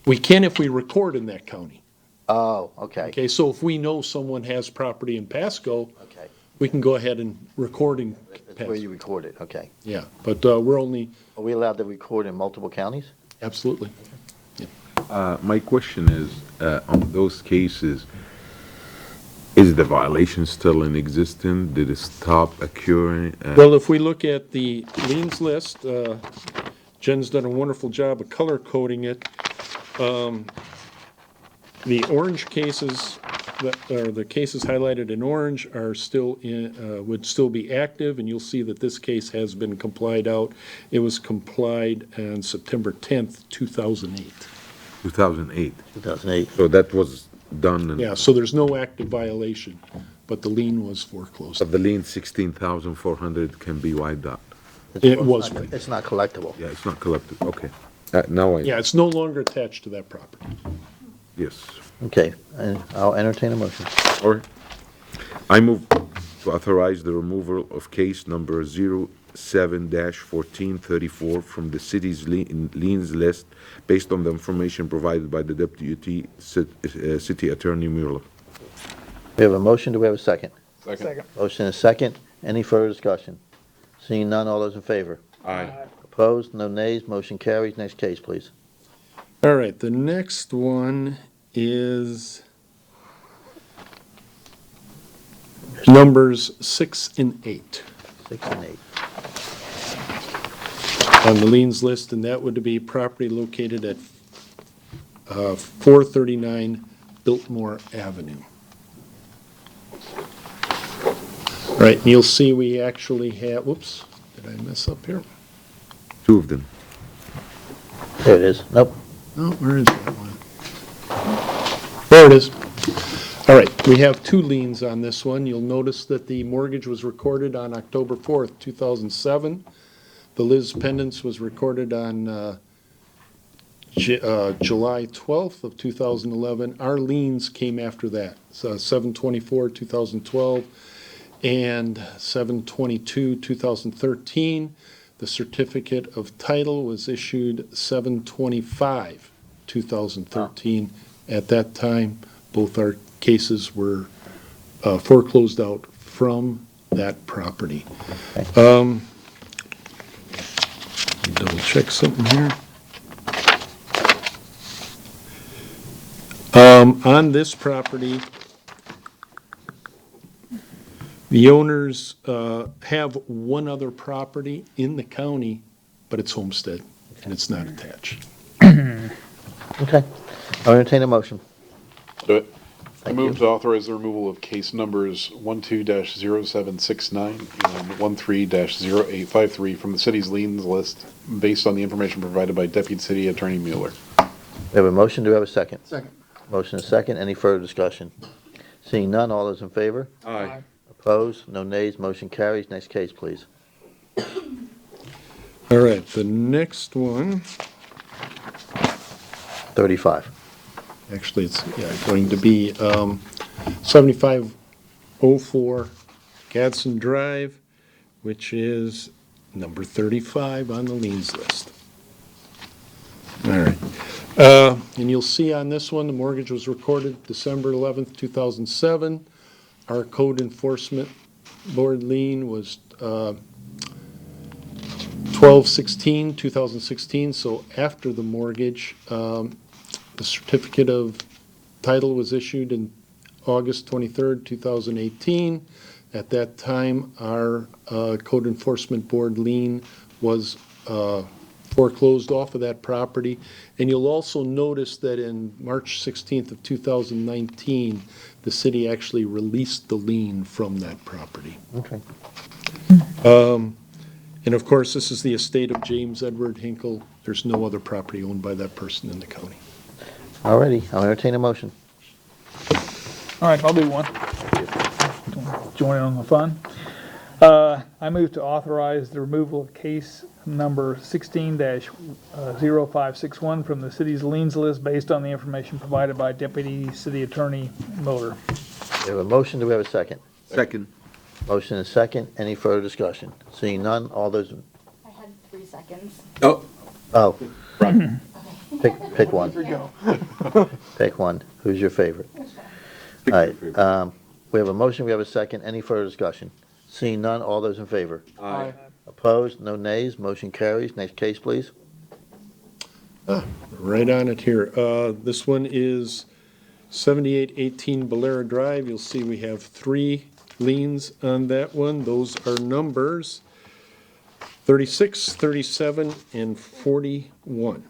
We can if we record in that county. Oh, okay. Okay, so if we know someone has property in Pasco, Okay. we can go ahead and record in That's where Pasco. you record it, okay. Yeah, but we're only, Are we allowed to record in multiple counties? absolutely. My question is, on those cases, is the violation still in existence? Did it stop occurring? Well, if we look at the liens list, Jen's done a wonderful job of color coding it. The orange cases, or the cases highlighted in orange are still would still be active, and you'll see that this case has been complied out. It was complied on September 10th, 2008. 2008. 2008. So that was done. And Yeah, so there's no active violation, but the lien was foreclosed. But the lien 16,400 can be wiped out. It was. It's not collectible. Yeah, it's not collected. Okay. Now Yeah, it's no longer attached to that property. yes. Okay, and I'll entertain a motion. Or I move to authorize the removal of case number 07-1434 from the city's liens list based on the information provided by the Deputy City Attorney Mueller. We have a motion, do we have a second? Second. Motion is second, any further discussion? Seeing none, all those in favor? Aye. Opposed, no nays, motion carries. Next case, please. All right, the next one is numbers 6 and 8 6 and 8. on the liens list, and that would be property located at 439 Biltmore Avenue. All right, and you'll see we actually have, whoops, did I mess up here? 2 of them. There it is. Nope. Oh, where is that one? There it is. All right, we have 2 liens on this one. You'll notice that the mortgage was recorded on October 4th, 2007. The Liz pendants was recorded on July 12th of 2011. Our liens came after that, so 7/24/2012 and 7/22/2013. The certificate of title was issued 7/25/2013. At that time, both our cases were foreclosed out from that property. Double check something here. On this property, the owners have one other property in the county, but it's homestead, and it's not attached. Okay. I'll entertain a motion. Do it. I Thank move you. to authorize the removal of case numbers 12-0769 and 13-0853 from the city's liens list based on the information provided by Deputy City Attorney Mueller. We have a motion. Do we have a second? Second. Motion is second. Any further discussion? Seeing none, all those in favor? Aye. Opposed? No nays. Motion carries. Next case, please. All right, the next one, 35. actually, it's going to be 7504 Gadsden Drive, which is number 35 on the liens list. All right. And you'll see on this one, the mortgage was recorded December 11th, 2007. Our code enforcement board lien was 12/16/2016, so after the mortgage. The certificate of title was issued in August 23rd, 2018. At that time, our code enforcement board lien was foreclosed off of that property. And you'll also notice that in March 16th of 2019, the city actually released the lien from that property. Okay. And of course, this is the estate of James Edward Hinkle. There's no other property owned by that person in the county. Alrighty, I'll entertain a motion. All right, I'll do one. Join in on the fun. I move to authorize the removal of case number 16-0561 from the city's liens list based on the information provided by Deputy City Attorney Miller. We have a motion. Do we have a second? Second. Motion is second. Any further discussion? Seeing none, all those, I had 3 seconds. Oh. oh. Pick one. Pick one. Who's your favorite? All right, we have a motion, we have a second. Any further discussion? Seeing none, all those in favor? Aye. Opposed? No nays. Motion carries. Next case, please. Right on it here. This one is 7818 Bolera Drive. You'll see we have 3 liens on that one. Those are numbers 36, 37, and 41.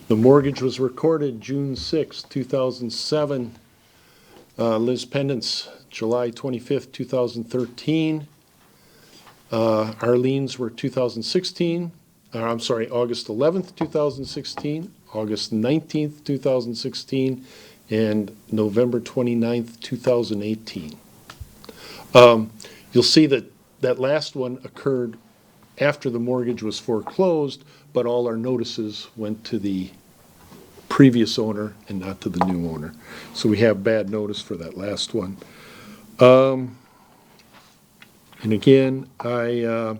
The mortgage was recorded June 6, 2007. Liz pendants, July 25th, 2013. Our liens were 2016, August 11th, 2016, August 19th, 2016, and November 29th, 2018. You'll see that that last one occurred after the mortgage was foreclosed, but all our notices went to the previous owner and not to the new owner. So we have bad notice for that last one. And again, I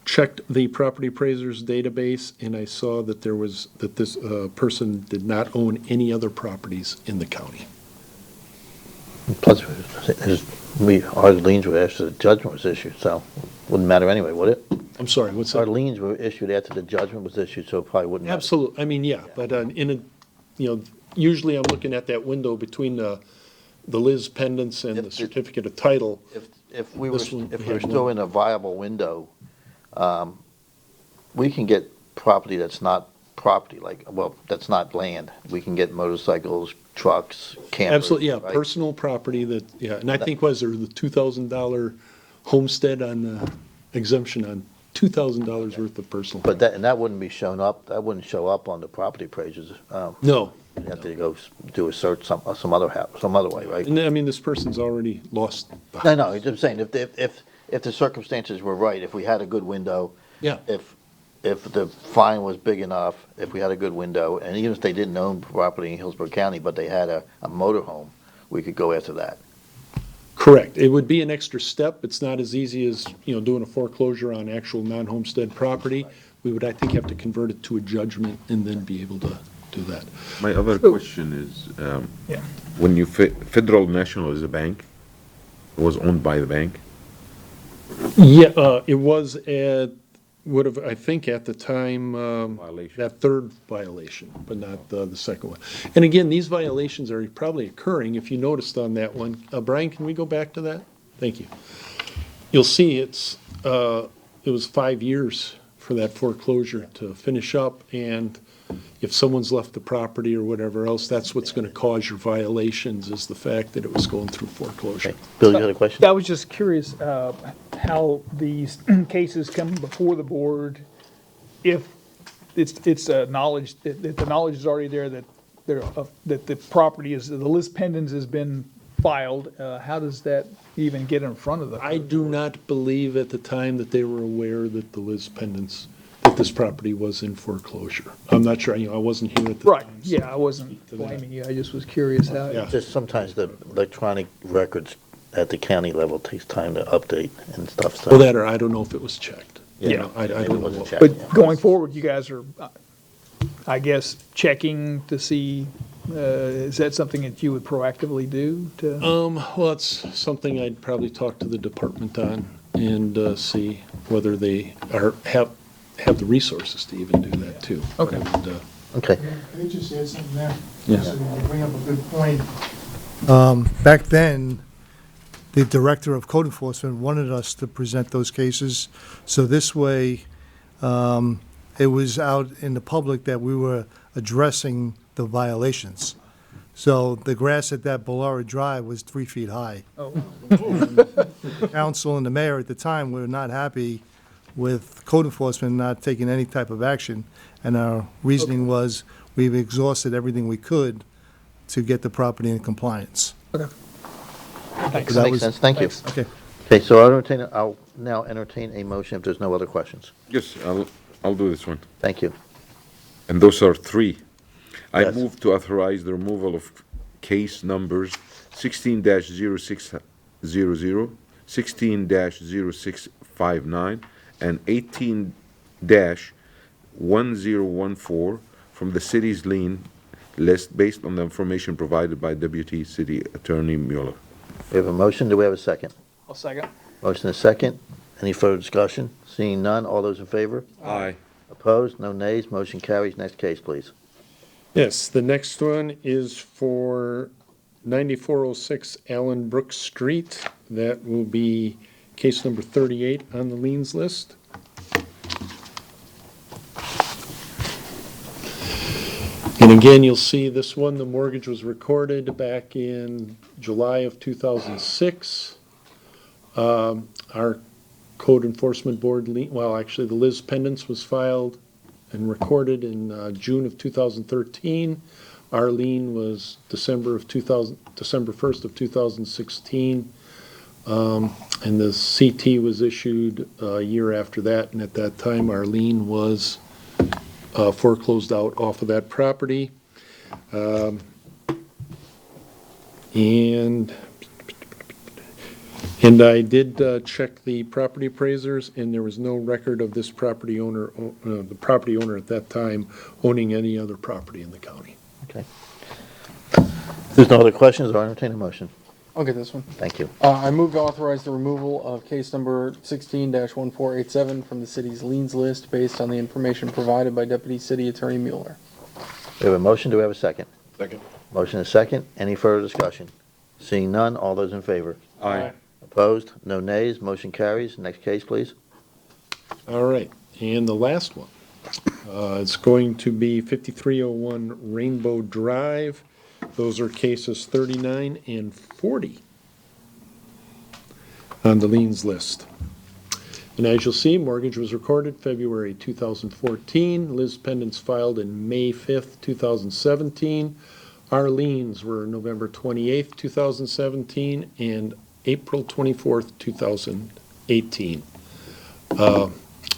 checked the property appraiser's database, and I saw that this person did not own any other properties in the county. Plus, our liens were after the judgment was issued, so wouldn't matter anyway, would it? I'm sorry, what's Our that? liens were issued after the judgment was issued, so it probably wouldn't matter. Absolutely, I mean, yeah, but usually I'm looking at that window between the the Liz pendants and the certificate of title. If we were, This one, if we we're had still one. in a viable window, we can get property that's not property, like, well, that's not land. We can get motorcycles, trucks, campers. Absolutely, yeah, right? personal property that, yeah, and I think was there the $2,000 homestead on exemption on $2,000 worth of personal. But that, and that wouldn't be shown up, that wouldn't show up on the property appraisers. No. You have to go do a search some other some other way, right? And I mean, this person's already lost. No, no, I'm saying, if the circumstances were right, if we had a good window. Yeah. If the fine was big enough, if we had a good window, and even if they didn't own property in Hillsborough County, but they had a motorhome, we could go after that. Correct. It would be an extra step. It's not as easy as, doing a foreclosure on actual non-homestead property. We would, I think, have to convert it to a judgment and then be able to do that. My other question is, when you, Federal National is a bank, it was owned by the bank? Yeah, it was I think at the time, that third violation, but not the second one. And again, these violations are probably occurring, if you noticed on that one. Brian, can we go back to that? Thank you. You'll see it was 5 years for that foreclosure to finish up, and if someone's left the property or whatever else, that's what's gonna cause your violations, is the fact that it was going through foreclosure. Bill, you had a question? I was just curious how these cases come before the board, if it's knowledge, that the knowledge is already there that that the property is, the list pendants has been filed, how does that even get in front of the? I do not believe at the time that they were aware that the Liz pendants, that this property was in foreclosure. I'm not sure, I wasn't here at the Right, time. yeah, I wasn't blaming you, I just was curious how. Yeah. Just sometimes the electronic records at the county level takes time to update and stuff, so. Well, that, or I don't know if it was checked. Yeah. I Maybe it don't know. wasn't checked. But going forward, you guys are, I guess, checking to see, is that something that you would proactively do to? Well, it's something I'd probably talk to the department on and see whether they have the resources to even do that too. Okay. Okay. Can I just add something there? Yes. So you bring up a good point. Back then, the Director of Code Enforcement wanted us to present those cases, so this way, it was out in the public that we were addressing the violations. So the grass at that Bollara Drive was 3 feet high. Oh. The council and the mayor at the time were not happy with code enforcement not taking any type of action, and our reasoning was, we've exhausted everything we could to get the property in compliance. Okay. Does that make sense? Thank you. Thanks. Okay. Okay, so I'll now entertain a motion if there's no other questions. Yes, I'll do this one. Thank you. And those are three. I Yes. move to authorize the removal of case numbers 16-0600, 16-0659, and 18-1014 from the city's lien list based on the information provided by Deputy City Attorney Mueller. We have a motion, do we have a second? I'll second. Motion is second. Any further discussion? Seeing none, all those in favor? Aye. Opposed? No nays. Motion carries. Next case, please. Yes, the next one is for 9406 Allen Brooks Street. That will be case number 38 on the liens list. And again, you'll see this one, the mortgage was recorded back in July of 2006. Our code enforcement board lien, well, actually, the Liz pendants was filed and recorded in June of 2013. Our lien was December 1st of 2016. And the CT was issued a year after that, and at that time, our lien was foreclosed out off of that property. And I did check the property appraisers, and there was no record of this property owner, the property owner at that time, owning any other property in the county. Okay. If there's no other questions, I'll entertain a motion. I'll get this one. Thank you. I move to authorize the removal of case number 16-1487 from the city's liens list based on the information provided by Deputy City Attorney Mueller. We have a motion, do we have a second? Second. Motion is second. Any further discussion? Seeing none, all those in favor? Aye. Opposed? No nays, motion carries. Next case, please. All right, and the last one. It's going to be 5301 Rainbow Drive. Those are cases 39 and 40 on the liens list. And as you'll see, mortgage was recorded February 2014. Liz pendants filed in May 5th, 2017. Our liens were November 28th, 2017, and April 24th, 2018.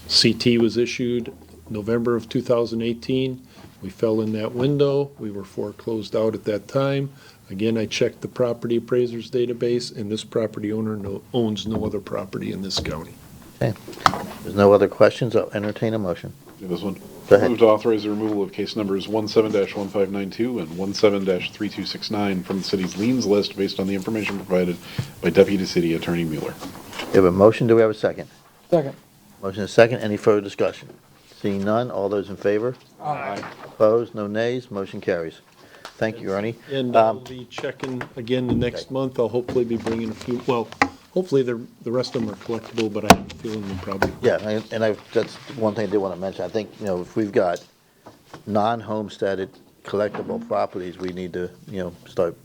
CT was issued November of 2018. We fell in that window. We were foreclosed out at that time. Again, I checked the property appraisers database, and this property owner owns no other property in this county. Okay. There's no other questions. I'll entertain a motion. This one. Go ahead. Move to authorize the removal of case numbers 17-1592 and 17-3269 from the city's liens list based on the information provided by Deputy City Attorney Mueller. We have a motion. Do we have a second? Second. Motion is second. Any further discussion? Seeing none, all those in favor? Aye. Opposed? No nays, motion carries. Thank you, Ernie. And I'll be checking again the next month. I'll hopefully be bringing a few, well, hopefully the rest of them are collectible, but I have a feeling they're probably. Yeah, that's one thing I did want to mention. I think, if we've got non-homesteaded collectible properties, we need to, start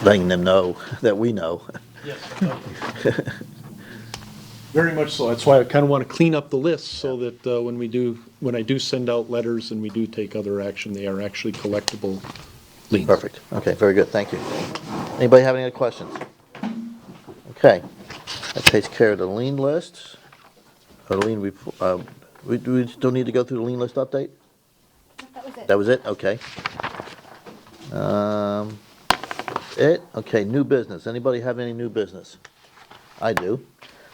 letting them know that we know. Yes. Very much so. That's why I kind of want to clean up the list so that when I do send out letters and we do take other action, they are actually collectible liens. Perfect. Okay, very good. Thank you. Anybody have any other questions? Okay. That takes care of the lien list. We still need to go through the lien list update? That was it. That was it? Okay. Okay, new business. Anybody have any new business? I do.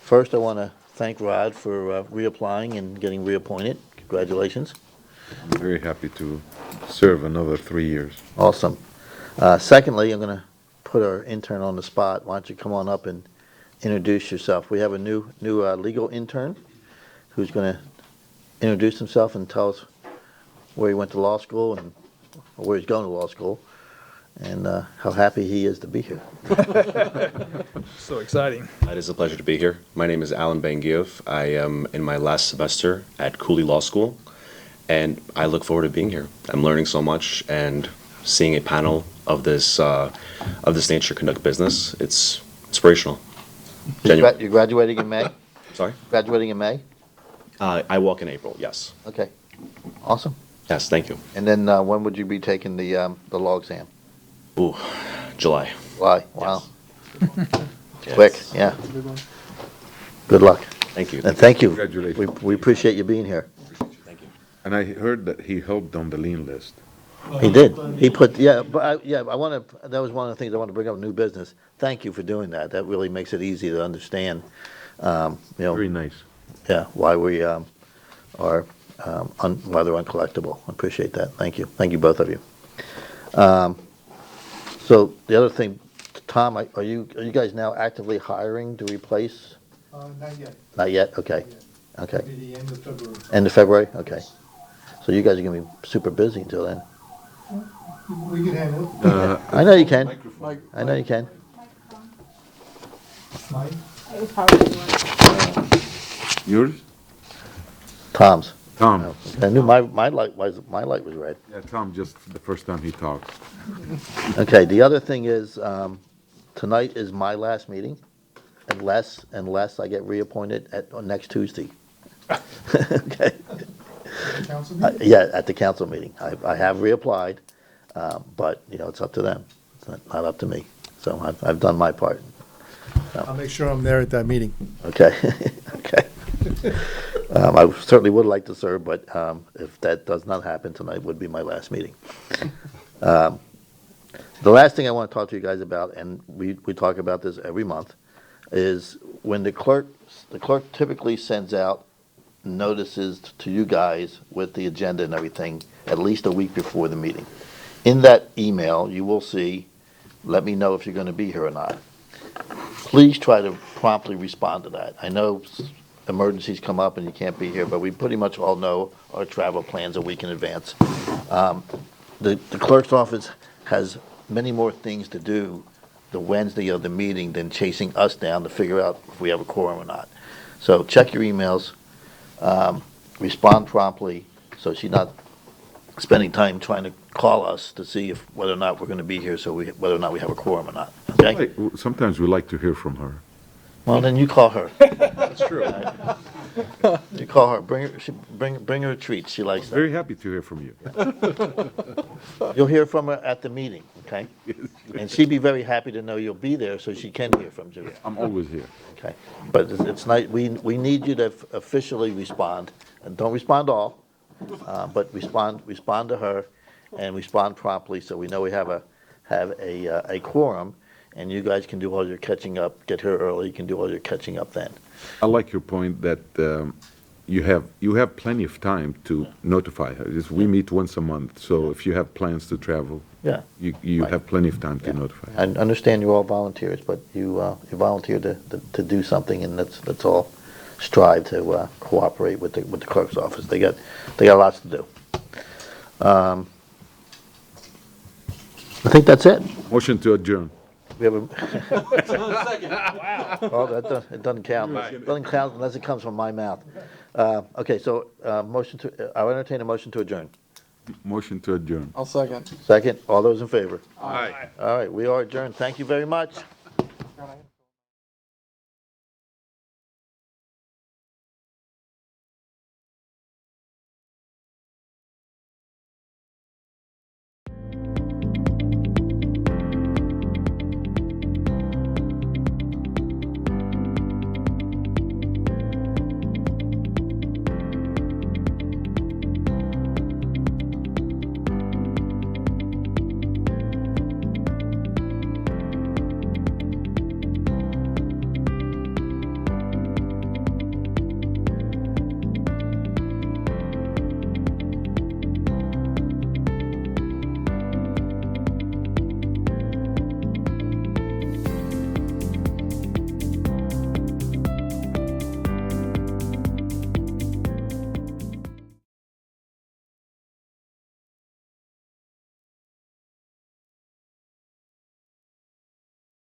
First, I want to thank Rod for reapplying and getting reappointed. Congratulations. I'm very happy to serve another 3 years. Awesome. Secondly, I'm going to put our intern on the spot. Why don't you come on up and introduce yourself? We have a new legal intern who's going to introduce himself and tell us where he went to law school and where he's going to law school and how happy he is to be here. So exciting. It is a pleasure to be here. My name is Alan Bangiev. I am in my last semester at Cooley Law School, and I look forward to being here. I'm learning so much and seeing a panel of this nature conduct business. It's inspirational. You're graduating in May? Sorry? Graduating in May? I walk in April, yes. Okay. Awesome. Yes, thank you. And then when would you be taking the law exam? Ooh, July. July. Wow. Yes. Quick, yeah. Good luck. Thank you. And thank you. Congratulations. We appreciate you being here. Thank you. And I heard that he helped on the lien list. He did. He put, yeah, but I want to, that was one of the things I wanted to bring up, new business. Thank you for doing that. That really makes it easy to understand, Very nice. yeah, why we why they're uncollectible. I appreciate that. Thank you. Thank you, both of you. So the other thing, Tom, are you guys now actively hiring to replace? Not yet. Not yet? Okay. Okay. It'll be the end of February. End of February? Okay. So you guys are going to be super busy until then. We can handle it. I know you can. I know you can. Mike? It was probably Yours? Tom's. Tom. I knew my light was red. Yeah, Tom, just the first time he talked. Okay, the other thing is, tonight is my last meeting, unless I get reappointed on next Tuesday. Okay. Council meeting? Yeah, at the council meeting. I have reapplied, but, it's up to them. It's not up to me. So I've done my part. I'll make sure I'm there at that meeting. Okay, okay. I certainly would like to serve, but if that does not happen, tonight would be my last meeting. The last thing I want to talk to you guys about, and we talk about this every month, is when the clerk typically sends out notices to you guys with the agenda and everything at least a week before the meeting. In that email, you will see, let me know if you're going to be here or not. Please try to promptly respond to that. I know emergencies come up and you can't be here, but we pretty much all know our travel plans a week in advance. The clerk's office has many more things to do the Wednesday of the meeting than chasing us down to figure out if we have a quorum or not. So check your emails, respond promptly, so she's not spending time trying to call us to see if, whether or not we're gonna be here, whether or not we have a quorum or not, okay? Sometimes we like to hear from her. Well, then you call her. That's true. You call her, bring her a treat, she likes that. Very happy to hear from you. You'll hear from her at the meeting, okay? And she'd be very happy to know you'll be there, so she can hear from you. I'm always here. Okay, but it's nice, we need you to officially respond, and don't respond all, but respond to her, and respond promptly, so we know we have a quorum, and you guys can do all your catching up, get here early, you can do all your catching up then. I like your point that you have plenty of time to notify her. We meet once a month, so if you have plans to travel, Yeah. you have plenty of time to notify her. I understand you're all volunteers, but you volunteered to do something, and let's all strive to cooperate with the clerk's office. They got lots to do. I think that's it. Motion to adjourn. We have a. Oh, it doesn't count. It doesn't count unless it comes from my mouth. Okay, so I'll entertain a motion to adjourn. Motion to adjourn. I'll second. Second, all those in favor? Aye. All right, we are adjourned. Thank you very much.